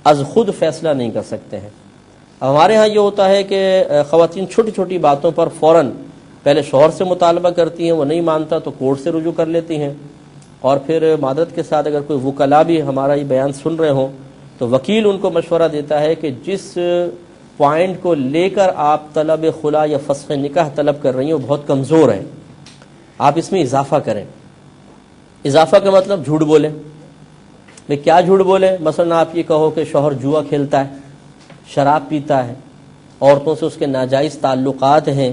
از خود فیصلہ نہیں کر سکتے ہیں۔ ہمارے ہاں یہ ہوتا ہے کہ خواتین چھوٹی چھوٹی باتوں پر فوراً پہلے شوہر سے مطالبہ کرتی ہیں، وہ نہیں مانتا تو کورٹ سے رجوع کر لیتی ہیں، اور پھر معذرت کے ساتھ اگر کوئی وکلاء بھی ہمارا یہ بیان سن رہے ہوں تو وکیل ان کو مشورہ دیتا ہے کہ جس پوائنٹ کو لے کر آپ طلب خلا یا فسخ نکاح طلب کر رہی ہیں وہ بہت کمزور ہے، آپ اس میں اضافہ کریں۔ اضافہ کا مطلب جھوٹ بولیں۔ میں کیا جھوٹ بولیں؟ مثلا آپ یہ کہو کہ شوہر جوا کھیلتا ہے، شراب پیتا ہے، عورتوں سے اس کے ناجائز تعلقات ہیں،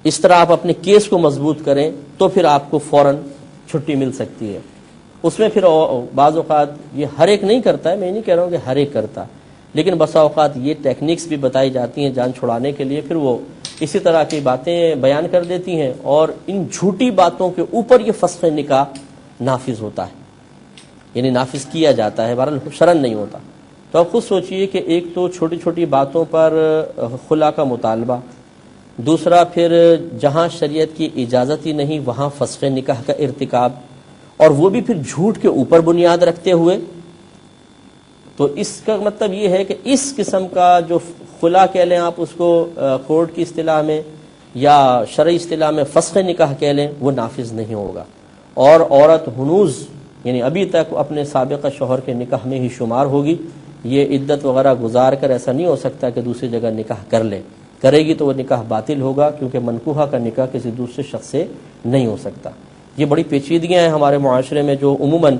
اس طرح آپ اپنے کیس کو مضبوط کریں تو پھر آپ کو فوراً چھٹی مل سکتی ہے۔ اس میں پھر بعض اوقات یہ ہر ایک نہیں کرتا ہے، میں نہیں کہہ رہا ہوں کہ ہر ایک کرتا، لیکن بسا اوقات یہ ٹیکنیکس بھی بتائی جاتی ہیں جان چھڑانے کے لیے، پھر وہ اسی طرح کی باتیں بیان کر دیتی ہیں اور ان جھوٹی باتوں کے اوپر یہ فسخ نکاح نافذ ہوتا ہے، یعنی نافذ کیا جاتا ہے، بہرحال شرعن نہیں ہوتا۔ تو آپ خود سوچئے کہ ایک تو چھوٹی چھوٹی باتوں پر خلا کا مطالبہ، دوسرا پھر جہاں شریعت کی اجازت ہی نہیں وہاں فسخ نکاح کا ارتکاب، اور وہ بھی پھر جھوٹ کے اوپر بنیاد رکھتے ہوئے۔ تو اس کا مطلب یہ ہے کہ اس قسم کا جو خلا کہہ لیں آپ اس کو کورٹ کی اصطلاح میں یا شرعی اصطلاح میں فسخ نکاح کہہ لیں، وہ نافذ نہیں ہوگا، اور عورت ہنوز یعنی ابھی تک اپنے سابقہ شوہر کے نکاح میں ہی شمار ہوگی۔ یہ عدت وغیرہ گزار کر ایسا نہیں ہو سکتا کہ دوسری جگہ نکاح کر لے، کرے گی تو وہ نکاح باطل ہوگا، کیونکہ منکوحہ کا نکاح کسی دوسرے شخص سے نہیں ہو سکتا۔ یہ بڑی پیچیدگیاں ہیں ہمارے معاشرے میں جو عموماً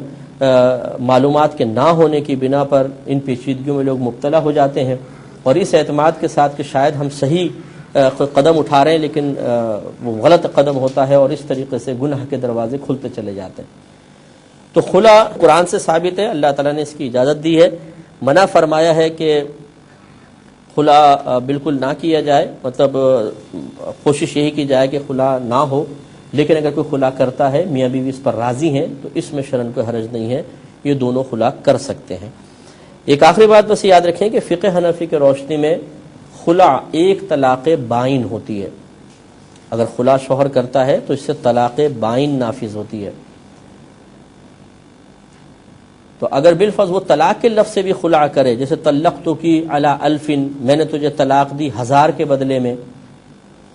معلومات کے نہ ہونے کی بنا پر ان پیچیدگیوں میں لوگ مبتلا ہو جاتے ہیں، اور اس اعتماد کے ساتھ کہ شاید ہم صحیح قدم اٹھا رہے ہیں لیکن وہ غلط قدم ہوتا ہے، اور اس طریقے سے گناہ کے دروازے کھلتے چلے جاتے ہیں۔ تو خلا قرآن سے ثابت ہے، اللہ تعالیٰ نے اس کی اجازت دی ہے، منع فرمایا ہے کہ خلا بالکل نہ کیا جائے، مطلب کوشش یہی کی جائے کہ خلا نہ ہو، لیکن اگر کوئی خلا کرتا ہے میاں بیوی اس پر راضی ہیں تو اس میں شرعن کوئی حرج نہیں ہے، یہ دونوں خلا کر سکتے ہیں۔ ایک آخری بات بس یاد رکھیں کہ فقہ حنفی کے روشنی میں خلا ایک طلاق بائن ہوتی ہے، اگر خلا شوہر کرتا ہے تو اس سے طلاق بائن نافذ ہوتی ہے۔ تو اگر بالفرض وہ طلاق کے لفظ سے بھی خلا کرے، جیسے طلقتک علی الف، میں نے تجھے طلاق دی 1000 کے بدلے میں،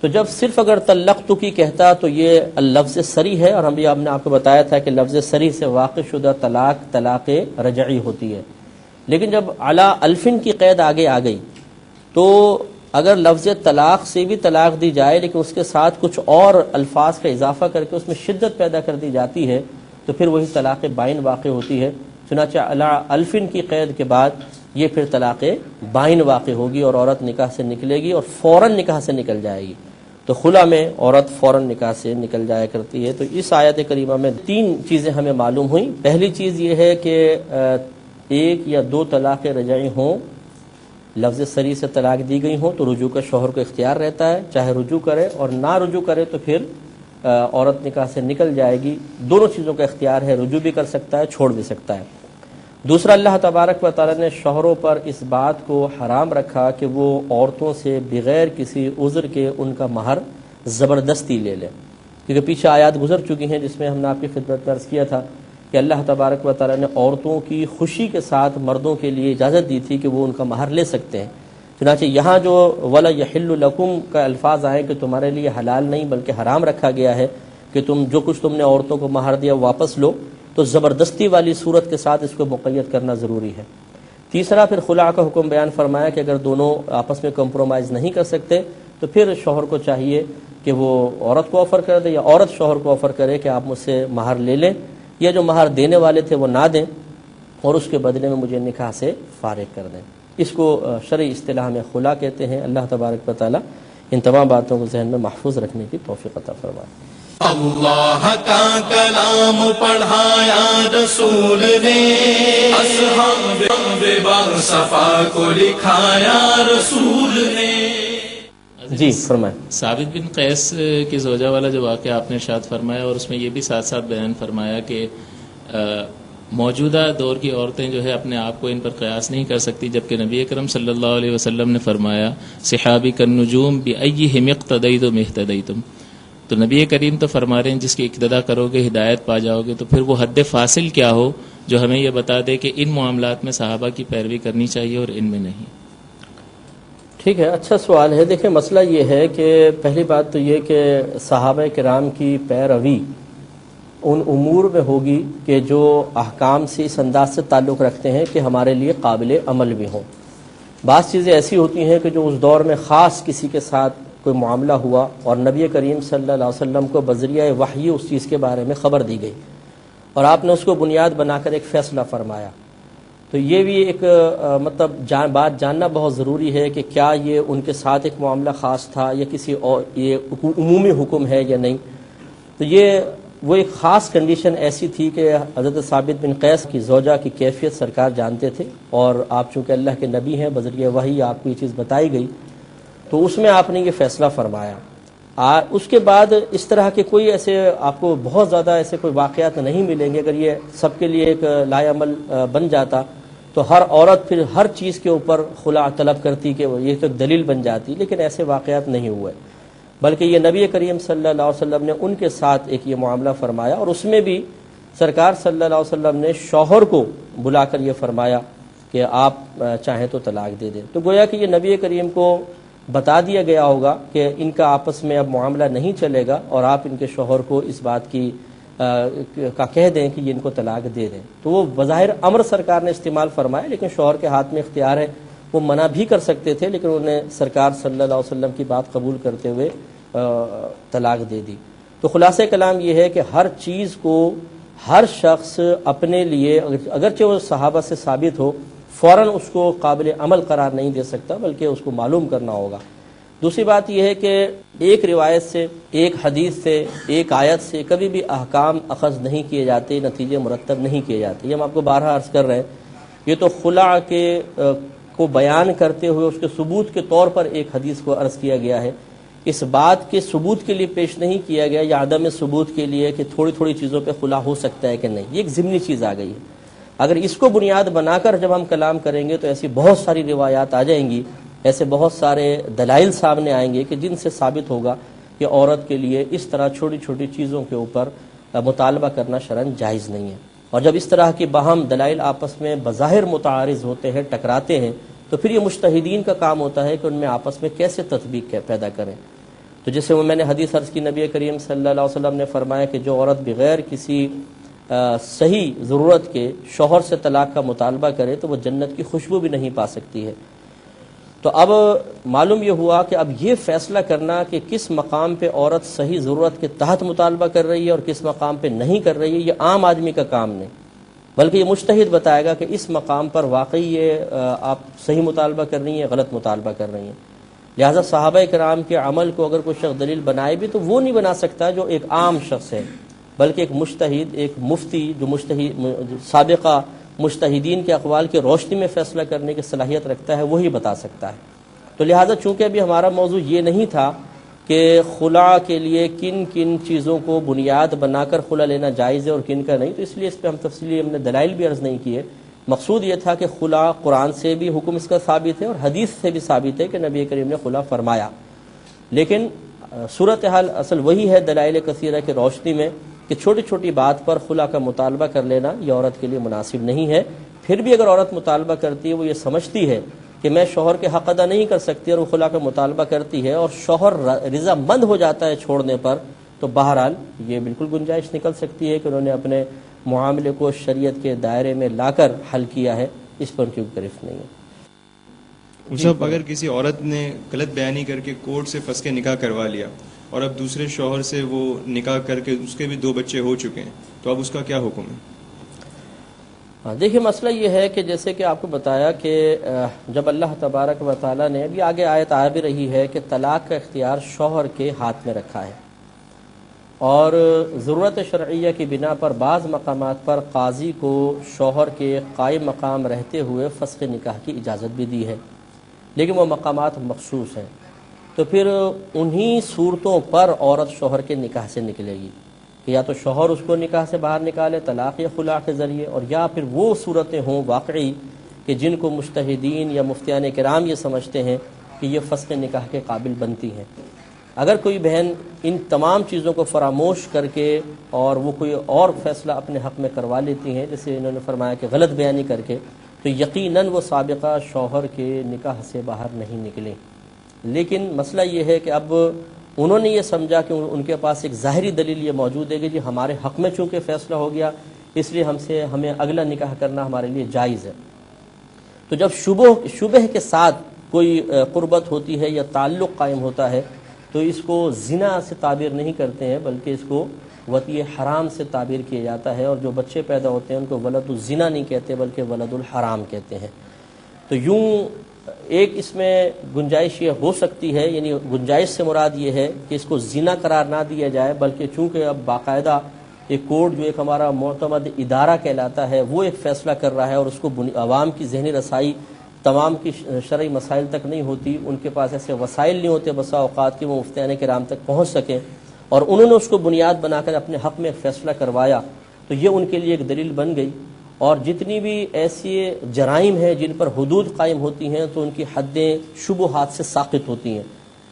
تو جب صرف اگر طلقتک کہتا تو یہ لفظ صریح ہے، اور ہم بھی آپ نے آپ کو بتایا تھا کہ لفظ صریح سے واقع شدہ طلاق رجعی ہوتی ہے، لیکن جب علی الف کی قید آگے آ گئی تو اگر لفظ طلاق سے بھی طلاق دی جائے لیکن اس کے ساتھ کچھ اور الفاظ کا اضافہ کر کے اس میں شدت پیدا کر دی جاتی ہے تو پھر وہی طلاق بائن واقع ہوتی ہے۔ چنانچہ علی الف کی قید کے بعد یہ پھر طلاق بائن واقع ہوگی اور عورت نکاح سے نکلے گی اور فوراً نکاح سے نکل جائے گی۔ تو خلا میں عورت فوراً نکاح سے نکل جایا کرتی ہے۔ تو اس آیت کریمہ میں 3 چیزیں ہمیں معلوم ہوئیں۔ پہلی چیز یہ ہے کہ 1 یا 2 طلاق رجعی ہوں، لفظ صریح سے طلاق دی گئی ہوں تو رجوع کا شوہر کو اختیار رہتا ہے، چاہے رجوع کرے اور نہ رجوع کرے تو پھر عورت نکاح سے نکل جائے گی۔ دونوں چیزوں کا اختیار ہے، رجوع بھی کر سکتا ہے، چھوڑ بھی سکتا ہے۔ دوسرا، اللہ تبارک و تعالی نے شوہروں پر اس بات کو حرام رکھا کہ وہ عورتوں سے بغیر کسی عذر کے ان کا مہر زبردستی لے لیں، کیونکہ پیچھے آیات گزر چکی ہیں جس میں ہم نے آپ کی خدمت میں عرض کیا تھا کہ اللہ تبارک و تعالی نے عورتوں کی خوشی کے ساتھ مردوں کے لیے اجازت دی تھی کہ وہ ان کا مہر لے سکتے ہیں۔ چنانچہ یہاں جو وَلَا يَحِلُّ لَكُمْ کا الفاظ آئے کہ تمہارے لیے حلال نہیں بلکہ حرام رکھا گیا ہے کہ تم جو کچھ تم نے عورتوں کو مہر دیا واپس لو، تو زبردستی والی صورت کے ساتھ اس کو مقید کرنا ضروری ہے۔ تیسرا، پھر خلا کا حکم بیان فرمایا کہ اگر دونوں آپس میں کمپرومائز نہیں کر سکتے تو پھر شوہر کو چاہیے کہ وہ عورت کو آفر کر دے یا عورت شوہر کو آفر کرے کہ آپ مجھ سے مہر لے لیں، یا جو مہر دینے والے تھے وہ نہ دیں اور اس کے بدلے میں مجھے نکاح سے فارغ کر دیں۔ اس کو شرعی اصطلاح میں خلا کہتے ہیں۔ اللہ تبارک و تعالی ان تمام باتوں کو ذہن میں محفوظ رکھنے کی توفیق عطا فرمائے۔
اللہ کا کلام پڑھایا رسول نے، اصحاب صفا کو لکھایا رسول نے۔
جی فرمائیں۔
ثابت بن قیس کی زوجہ والا جو واقعہ آپ نے ارشاد فرمایا، اور اس میں یہ بھی ساتھ ساتھ بیان فرمایا کہ موجودہ دور کی عورتیں جو ہے اپنے آپ کو ان پر قیاس نہیں کر سکتی، جبکہ نبی اکرم صلی اللہ علیہ وسلم نے فرمایا صحابی کالنجوم بأیہم اقتدیتم اہتدیتم۔ تو نبی کریم تو فرما رہے ہیں جس کی اقتدا کرو گے ہدایت پا جاؤ گے، تو پھر وہ حد فاصل کیا ہو جو ہمیں یہ بتا دے کہ ان معاملات میں صحابہ کی پیروی کرنی چاہیے اور ان میں نہیں۔
ٹھیک ہے، اچھا سوال ہے۔ دیکھیں مسئلہ یہ ہے کہ پہلی بات تو یہ کہ صحابہ کرام کی پیروی ان امور میں ہوگی کہ جو احکام سے اس انداز سے تعلق رکھتے ہیں کہ ہمارے لیے قابل عمل بھی ہوں۔ بعض چیزیں ایسی ہوتی ہیں کہ جو اس دور میں خاص کسی کے ساتھ کوئی معاملہ ہوا اور نبی کریم صلی اللہ علیہ وسلم کو بذریعہ وحی اس چیز کے بارے میں خبر دی گئی اور آپ نے اس کو بنیاد بنا کر ایک فیصلہ فرمایا، تو یہ بھی ایک مطلب بات جاننا بہت ضروری ہے کہ کیا یہ ان کے ساتھ ایک معاملہ خاص تھا یا کسی اور یہ عمومی حکم ہے یا نہیں۔ تو یہ وہ ایک خاص کنڈیشن ایسی تھی کہ حضرت ثابت بن قیس کی زوجہ کی کیفیت سرکار جانتے تھے، اور آپ چونکہ اللہ کے نبی ہیں، بذریعہ وحی آپ کو یہ چیز بتائی گئی، تو اس میں آپ نے یہ فیصلہ فرمایا۔ اس کے بعد اس طرح کے کوئی ایسے آپ کو بہت زیادہ ایسے کوئی واقعات نہیں ملیں گے۔ اگر یہ سب کے لیے ایک لائے عمل بن جاتا تو ہر عورت پھر ہر چیز کے اوپر خلا طلب کرتی کہ یہ تو دلیل بن جاتی، لیکن ایسے واقعات نہیں ہوئے، بلکہ یہ نبی کریم صلی اللہ علیہ وسلم نے ان کے ساتھ ایک یہ معاملہ فرمایا، اور اس میں بھی سرکار صلی اللہ علیہ وسلم نے شوہر کو بلا کر یہ فرمایا کہ آپ چاہیں تو طلاق دے دیں۔ تو گویا کہ یہ نبی کریم کو بتا دیا گیا ہوگا کہ ان کا آپس میں اب معاملہ نہیں چلے گا، اور آپ ان کے شوہر کو اس بات کی کا کہہ دیں کہ یہ ان کو طلاق دے دیں۔ تو وہ بظاہر امر سرکار نے استعمال فرمایا، لیکن شوہر کے ہاتھ میں اختیار ہے، وہ منع بھی کر سکتے تھے، لیکن انہوں نے سرکار صلی اللہ علیہ وسلم کی بات قبول کرتے ہوئے طلاق دے دی۔ تو خلاصہ کلام یہ ہے کہ ہر چیز کو ہر شخص اپنے لیے، اگرچہ وہ صحابہ سے ثابت ہو، فوراً اس کو قابل عمل قرار نہیں دے سکتا، بلکہ اس کو معلوم کرنا ہوگا۔ دوسری بات یہ ہے کہ ایک روایت سے، ایک حدیث سے، ایک آیت سے کبھی بھی احکام اخذ نہیں کیے جاتے، نتیجے مرتب نہیں کیے جاتے۔ یہ ہم آپ کو بارہا عرض کر رہے ہیں، یہ تو خلع کے کو بیان کرتے ہوئے اس کے ثبوت کے طور پر ایک حدیث کو عرض کیا گیا ہے، اس بات کے ثبوت کے لیے پیش نہیں کیا گیا یا عدم ثبوت کے لیے کہ تھوڑی تھوڑی چیزوں پہ خلع ہو سکتا ہے کہ نہیں۔ یہ ایک ضمنی چیز آ گئی ہے۔ اگر اس کو بنیاد بنا کر جب ہم کلام کریں گے تو ایسی بہت ساری روایات آ جائیں گی، ایسے بہت سارے دلائل سامنے آئیں گے کہ جن سے ثابت ہوگا کہ عورت کے لیے اس طرح چھوٹی چھوٹی چیزوں کے اوپر مطالبہ کرنا شرعاً جائز نہیں ہے۔ اور جب اس طرح کی باہم دلائل آپس میں بظاہر متعارض ہوتے ہیں، ٹکراتے ہیں، تو پھر یہ مجتہدین کا کام ہوتا ہے کہ ان میں آپس میں کیسے تطبیق پیدا کریں۔ تو جیسے وہ میں نے حدیث عرض کی، نبی کریم صلی اللہ علیہ وسلم نے فرمایا کہ جو عورت بغیر کسی صحیح ضرورت کے شوہر سے طلاق کا مطالبہ کرے تو وہ جنت کی خوشبو بھی نہیں پا سکتی ہے۔ تو اب معلوم یہ ہوا کہ اب یہ فیصلہ کرنا کہ کس مقام پہ عورت صحیح ضرورت کے تحت مطالبہ کر رہی ہے اور کس مقام پہ نہیں کر رہی ہے، یہ عام آدمی کا کام نہیں، بلکہ یہ مجتہد بتائے گا کہ اس مقام پر واقعی یہ آپ صحیح مطالبہ کر رہی ہیں، غلط مطالبہ کر رہی ہیں۔ لہٰذا صحابہ کرام کے عمل کو اگر کوئی شخص دلیل بنائے بھی تو وہ نہیں بنا سکتا جو ایک عام شخص ہے، بلکہ ایک مجتہد، ایک مفتی جو سابقہ مجتہدین کے اقوال کی روشنی میں فیصلہ کرنے کی صلاحیت رکھتا ہے، وہی بتا سکتا ہے۔ تو لہٰذا چونکہ ابھی ہمارا موضوع یہ نہیں تھا کہ خلع کے لیے کن کن چیزوں کو بنیاد بنا کر خلع لینا جائز ہے اور کن کا نہیں، تو اس لیے اس پہ ہم تفصیلی ہم نے دلائل بھی عرض نہیں کیے۔ مقصود یہ تھا کہ خلع قرآن سے بھی حکم اس کا ثابت ہے اور حدیث سے بھی ثابت ہے کہ نبی کریم نے خلع فرمایا، لیکن صورتحال اصل وہی ہے دلائل کثیرہ کی روشنی میں کہ چھوٹی چھوٹی بات پر خلع کا مطالبہ کر لینا یہ عورت کے لیے مناسب نہیں ہے۔ پھر بھی اگر عورت مطالبہ کرتی ہے، وہ یہ سمجھتی ہے کہ میں شوہر کے حق ادا نہیں کر سکتی اور وہ خلع کا مطالبہ کرتی ہے اور شوہر رضا مند ہو جاتا ہے چھوڑنے پر، تو بہرحال یہ بالکل گنجائش نکل سکتی ہے کہ انہوں نے اپنے معاملے کو شریعت کے دائرے میں لا کر حل کیا ہے، اس پر کیوں گرفت نہیں ہے۔
صاحب، اگر کسی عورت نے غلط بیانی کر کے کورٹ سے پھنس کے نکاح کروا لیا اور اب دوسرے شوہر سے وہ نکاح کر کے اس کے بھی 2 بچے ہو چکے ہیں، تو اب اس کا کیا حکم ہے؟
دیکھیے مسئلہ یہ ہے کہ جیسے کہ آپ کو بتایا کہ جب اللہ تبارک و تعالیٰ نے ابھی آگے آیت آ بھی رہی ہے کہ طلاق کا اختیار شوہر کے ہاتھ میں رکھا ہے، اور ضرورت شرعیہ کی بنا پر بعض مقامات پر قاضی کو شوہر کے قائم مقام رہتے ہوئے فسخ نکاح کی اجازت بھی دی ہے، لیکن وہ مقامات مخصوص ہیں۔ تو پھر انہی صورتوں پر عورت شوہر کے نکاح سے نکلے گی کہ یا تو شوہر اس کو نکاح سے باہر نکالے طلاق یا خلع کے ذریعے، اور یا پھر وہ صورتیں ہوں واقعی کہ جن کو مجتہدین یا مفتیان کرام یہ سمجھتے ہیں کہ یہ فسخ نکاح کے قابل بنتی ہیں۔ اگر کوئی بہن ان تمام چیزوں کو فراموش کر کے اور وہ کوئی اور فیصلہ اپنے حق میں کروا لیتی ہیں، جیسے انہوں نے فرمایا کہ غلط بیانی کر کے، تو یقیناً وہ سابقہ شوہر کے نکاح سے باہر نہیں نکلیں۔ لیکن مسئلہ یہ ہے کہ اب انہوں نے یہ سمجھا کہ ان کے پاس ایک ظاہری دلیل یہ موجود ہے کہ جی ہمارے حق میں چونکہ فیصلہ ہو گیا، اس لیے ہمیں اگلا نکاح کرنا ہمارے لیے جائز ہے۔ تو جب شبہ کے ساتھ کوئی قربت ہوتی ہے یا تعلق قائم ہوتا ہے تو اس کو زنا سے تعبیر نہیں کرتے ہیں، بلکہ اس کو وطی حرام سے تعبیر کیا جاتا ہے، اور جو بچے پیدا ہوتے ہیں ان کو ولد الزنا نہیں کہتے بلکہ ولد الحرام کہتے ہیں۔ تو یوں ایک اس میں گنجائش یہ ہو سکتی ہے، یعنی گنجائش سے مراد یہ ہے کہ اس کو زنا قرار نہ دیا جائے، بلکہ چونکہ اب باقاعدہ ایک کورٹ جو ایک ہمارا معتمد ادارہ کہلاتا ہے وہ ایک فیصلہ کر رہا ہے اور اس کو عوام کی ذہنی رسائی تمام کی شرعی مسائل تک نہیں ہوتی، ان کے پاس ایسے وسائل نہیں ہوتے بسا اوقات کہ وہ مفتیان کرام تک پہنچ سکیں، اور انہوں نے اس کو بنیاد بنا کر اپنے حق میں ایک فیصلہ کروایا، تو یہ ان کے لیے ایک دلیل بن گئی۔ اور جتنی بھی ایسی جرائم ہیں جن پر حدود قائم ہوتی ہیں تو ان کی حدیں شبہات سے ساقط ہوتی ہیں،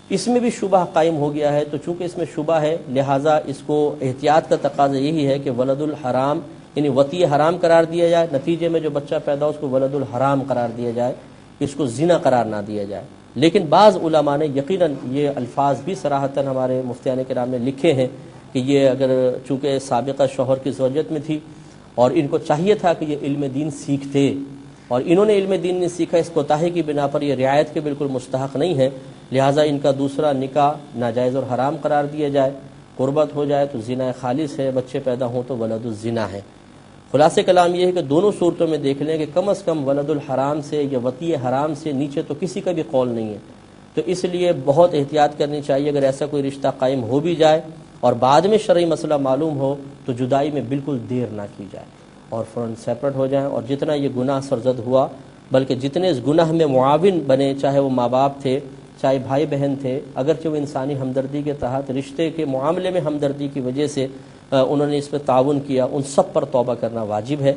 اس میں بھی شبہ قائم ہو گیا ہے، تو چونکہ اس میں شبہ ہے لہٰذا اس کو احتیاط کا تقاضا یہی ہے کہ ولد الحرام یعنی وطی حرام قرار دیا جائے، نتیجے میں جو بچہ پیدا ہو اس کو ولد الحرام قرار دیا جائے، اس کو زنا قرار نہ دیا جائے۔ لیکن بعض علماء نے یقیناً یہ الفاظ بھی صراحتاً ہمارے مفتیان کرام نے لکھے ہیں کہ یہ اگر چونکہ سابقہ شوہر کی زوجت میں تھی اور ان کو چاہیے تھا کہ یہ علم دین سیکھتے اور انہوں نے علم دین نہیں سیکھا، اس کوتاہی کی بنا پر یہ رعایت کے بالکل مستحق نہیں ہے، لہٰذا ان کا دوسرا نکاح ناجائز اور حرام قرار دیا جائے، قربت ہو جائے تو زنا خالص ہے، بچے پیدا ہوں تو ولد الزنا ہے۔ خلاصہ کلام یہ ہے کہ دونوں صورتوں میں دیکھ لیں کہ کم از کم ولد الحرام سے یا وطی حرام سے نیچے تو کسی کا بھی قول نہیں ہے، تو اس لیے بہت احتیاط کرنی چاہیے۔ اگر ایسا کوئی رشتہ قائم ہو بھی جائے اور بعد میں شرعی مسئلہ معلوم ہو تو جدائی میں بالکل دیر نہ کی جائے اور فوراً سیپریٹ ہو جائیں، اور جتنا یہ گناہ سرزد ہوا بلکہ جتنے اس گناہ میں معاون بنے، چاہے وہ ماں باپ تھے چاہے بھائی بہن تھے، اگرچہ وہ انسانی ہمدردی کے تحت رشتے کے معاملے میں ہمدردی کی وجہ سے انہوں نے اس پہ تعاون کیا، ان سب پر توبہ کرنا واجب ہے۔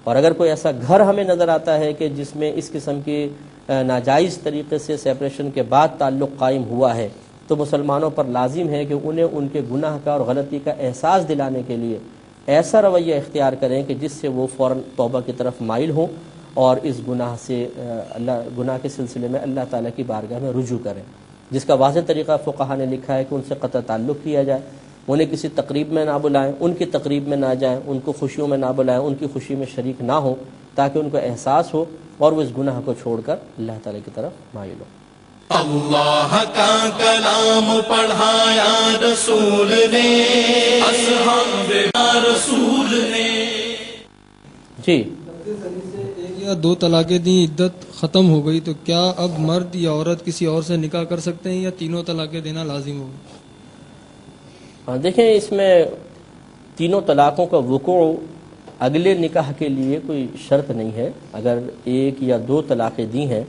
اور اگر کوئی ایسا گھر ہمیں نظر آتا ہے کہ جس میں اس قسم کی ناجائز طریقے سے سیپریشن کے بعد تعلق قائم ہوا ہے، تو مسلمانوں پر لازم ہے کہ انہیں ان کے گناہ کا اور غلطی کا احساس دلانے کے لیے ایسا رویہ اختیار کریں کہ جس سے وہ فوراً توبہ کی طرف مائل ہوں اور اس گناہ سے گناہ کے سلسلے میں اللہ تعالیٰ کی بارگاہ میں رجوع کریں، جس کا واضح طریقہ فقہا نے لکھا ہے کہ ان سے قطع تعلق کیا جائے، انہیں کسی تقریب میں نہ بلائیں، ان کی تقریب میں نہ جائیں، ان کو خوشیوں میں نہ بلائیں، ان کی خوشی میں شریک نہ ہوں، تاکہ ان کو احساس ہو اور وہ اس گناہ کو چھوڑ کر اللہ تعالیٰ کی طرف مائل ہو۔
اللہ کا کلام پڑھایا رسول نے، اصحاب رسول نے۔
جی،
ایک یا دو طلاقیں دیں، عدت ختم ہو گئی، تو کیا اب مرد یا عورت کسی اور سے نکاح کر سکتے ہیں یا تینوں طلاقیں دینا لازم ہوگا؟
دیکھیں اس میں تینوں طلاقوں کا وقوع اگلے نکاح کے لیے کوئی شرط نہیں ہے۔ اگر ایک یا دو طلاقیں دی ہیں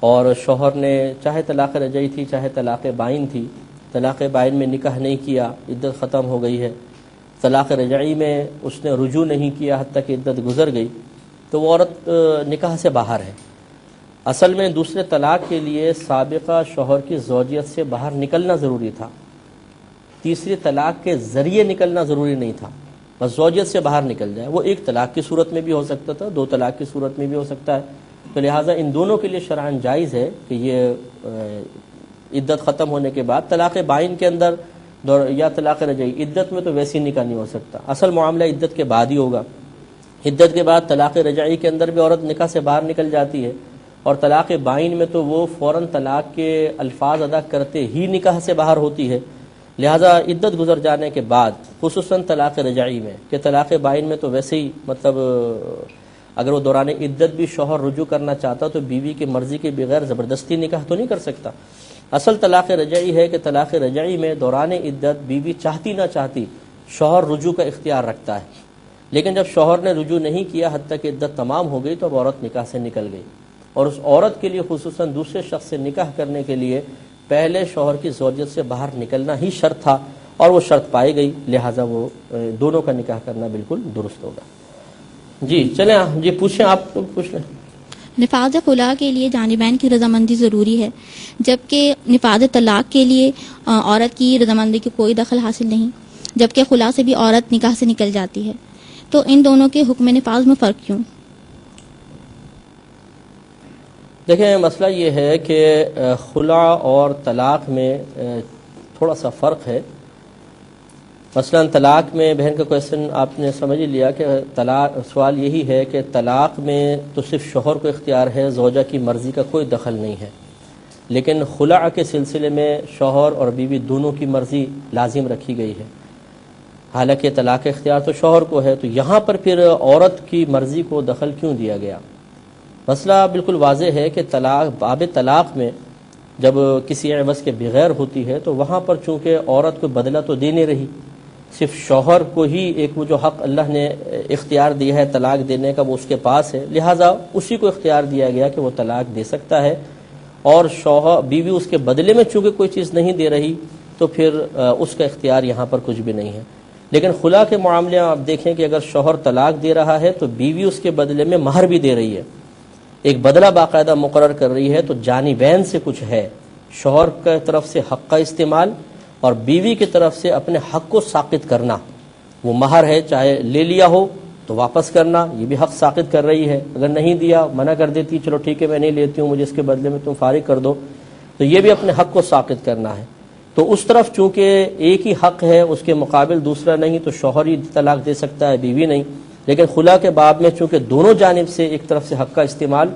اور شوہر نے چاہے طلاق رجعی تھی چاہے طلاق بائن تھی، طلاق بائن میں نکاح نہیں کیا، عدت ختم ہو گئی ہے، طلاق رجعی میں اس نے رجوع نہیں کیا حتیٰ کہ عدت گزر گئی، تو وہ عورت نکاح سے باہر ہے۔ اصل میں دوسرے طلاق کے لیے سابقہ شوہر کی زوجیت سے باہر نکلنا ضروری تھا، تیسری طلاق کے ذریعے نکلنا ضروری نہیں تھا، بس زوجیت سے باہر نکل جائے۔ وہ ایک طلاق کی صورت میں بھی ہو سکتا تھا، دو طلاق کی صورت میں بھی ہو سکتا ہے، تو لہٰذا ان دونوں کے لیے شرعاً جائز ہے کہ یہ عدت ختم ہونے کے بعد طلاق بائن کے اندر یا طلاق رجعی، عدت میں تو ویسی نکاح نہیں ہو سکتا، اصل معاملہ عدت کے بعد ہی ہوگا۔ عدت کے بعد طلاق رجعی کے اندر بھی عورت نکاح سے باہر نکل جاتی ہے، اور طلاق بائن میں تو وہ فوراً طلاق کے الفاظ ادا کرتے ہی نکاح سے باہر ہوتی ہے، لہٰذا عدت گزر جانے کے بعد خصوصاً طلاق رجعی میں، کہ طلاق بائن میں تو ویسے ہی مطلب اگر وہ دوران عدت بھی شوہر رجوع کرنا چاہتا تو بیوی کی مرضی کے بغیر زبردستی نکاح تو نہیں کر سکتا۔ اصل طلاق رجعی ہے کہ طلاق رجعی میں دوران عدت بیوی چاہتی نہ چاہتی شوہر رجوع کا اختیار رکھتا ہے، لیکن جب شوہر نے رجوع نہیں کیا حتیٰ کہ عدت تمام ہو گئی تو اب عورت نکاح سے نکل گئی، اور اس عورت کے لیے خصوصاً دوسرے شخص سے نکاح کرنے کے لیے پہلے شوہر کی زوجیت سے باہر نکلنا ہی شرط تھا، اور وہ شرط پائی گئی، لہٰذا وہ دونوں کا نکاح کرنا بالکل درست ہوگا۔ جی چلیں، جی پوچھیں، آپ پوچھ لیں۔
نفاذ خلا کے لیے جانبین کی رضامندی ضروری ہے، جبکہ نفاذ طلاق کے لیے عورت کی رضامندی کی کوئی دخل حاصل نہیں، جبکہ خلا سے بھی عورت نکاح سے نکل جاتی ہے، تو ان دونوں کے حکم نفاذ میں فرق کیوں؟
دیکھیں مسئلہ یہ ہے کہ خلا اور طلاق میں تھوڑا سا فرق ہے۔ مثلا طلاق میں بہن کا کویشچن آپ نے سمجھ لیا کہ سوال یہی ہے کہ طلاق میں تو صرف شوہر کو اختیار ہے، زوجہ کی مرضی کا کوئی دخل نہیں ہے، لیکن خلع کے سلسلے میں شوہر اور بیوی دونوں کی مرضی لازم رکھی گئی ہے، حالانکہ طلاق اختیار تو شوہر کو ہے، تو یہاں پر پھر عورت کی مرضی کو دخل کیوں دیا گیا؟ مسئلہ بالکل واضح ہے کہ باب طلاق میں جب کسی عوض کے بغیر ہوتی ہے تو وہاں پر چونکہ عورت کو بدلہ تو دینے رہی، صرف شوہر کو ہی ایک وہ جو حق اللہ نے اختیار دیا ہے طلاق دینے کا وہ اس کے پاس ہے، لہٰذا اسی کو اختیار دیا گیا کہ وہ طلاق دے سکتا ہے، اور شوہر بیوی اس کے بدلے میں چونکہ کوئی چیز نہیں دے رہی تو پھر اس کا اختیار یہاں پر کچھ بھی نہیں ہے۔ لیکن خلا کے معاملے میں آپ دیکھیں کہ اگر شوہر طلاق دے رہا ہے تو بیوی اس کے بدلے میں مہر بھی دے رہی ہے، ایک بدلہ باقاعدہ مقرر کر رہی ہے، تو جانبین سے کچھ ہے، شوہر کی طرف سے حق کا استعمال اور بیوی کی طرف سے اپنے حق کو ساقط کرنا، وہ مہر ہے چاہے لے لیا ہو تو واپس کرنا، یہ بھی حق ساقط کر رہی ہے، اگر نہیں دیا منع کر دیتی چلو ٹھیک ہے میں نہیں لیتی ہوں مجھے اس کے بدلے میں تم فارغ کر دو، تو یہ بھی اپنے حق کو ساقط کرنا ہے۔ تو اس طرف چونکہ ایک ہی حق ہے اس کے مقابل دوسرا نہیں تو شوہر ہی طلاق دے سکتا ہے بیوی نہیں، لیکن خلا کے باب میں چونکہ دونوں جانب سے ایک طرف سے حق کا استعمال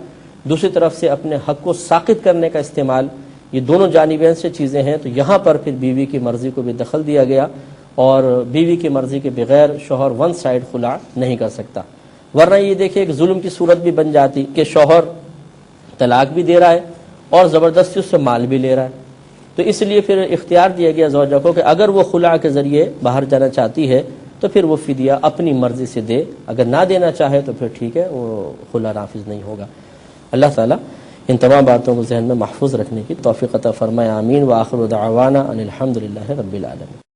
دوسری طرف سے اپنے حق کو ساقط کرنے کا استعمال، یہ دونوں جانبین سے چیزیں ہیں، تو یہاں پر پھر بیوی کی مرضی کو بھی دخل دیا گیا اور بیوی کی مرضی کے بغیر شوہر ون سائیڈ خلا نہیں کر سکتا۔ ورنہ یہ دیکھیں ایک ظلم کی صورت بھی بن جاتی کہ شوہر طلاق بھی دے رہا ہے اور زبردستی اس سے مال بھی لے رہا ہے، تو اس لیے پھر اختیار دیا گیا زوجہ کو کہ اگر وہ خلا کے ذریعے باہر جانا چاہتی ہے تو پھر وہ فدیہ اپنی مرضی سے دے، اگر نہ دینا چاہے تو پھر ٹھیک ہے وہ خلا نافذ نہیں ہوگا۔ اللہ تعالیٰ ان تمام باتوں کو ذہن میں محفوظ رکھنے کی توفیق عطا فرمائے، آمین۔ وآخر دعوانا ان الحمد للہ رب العالمین۔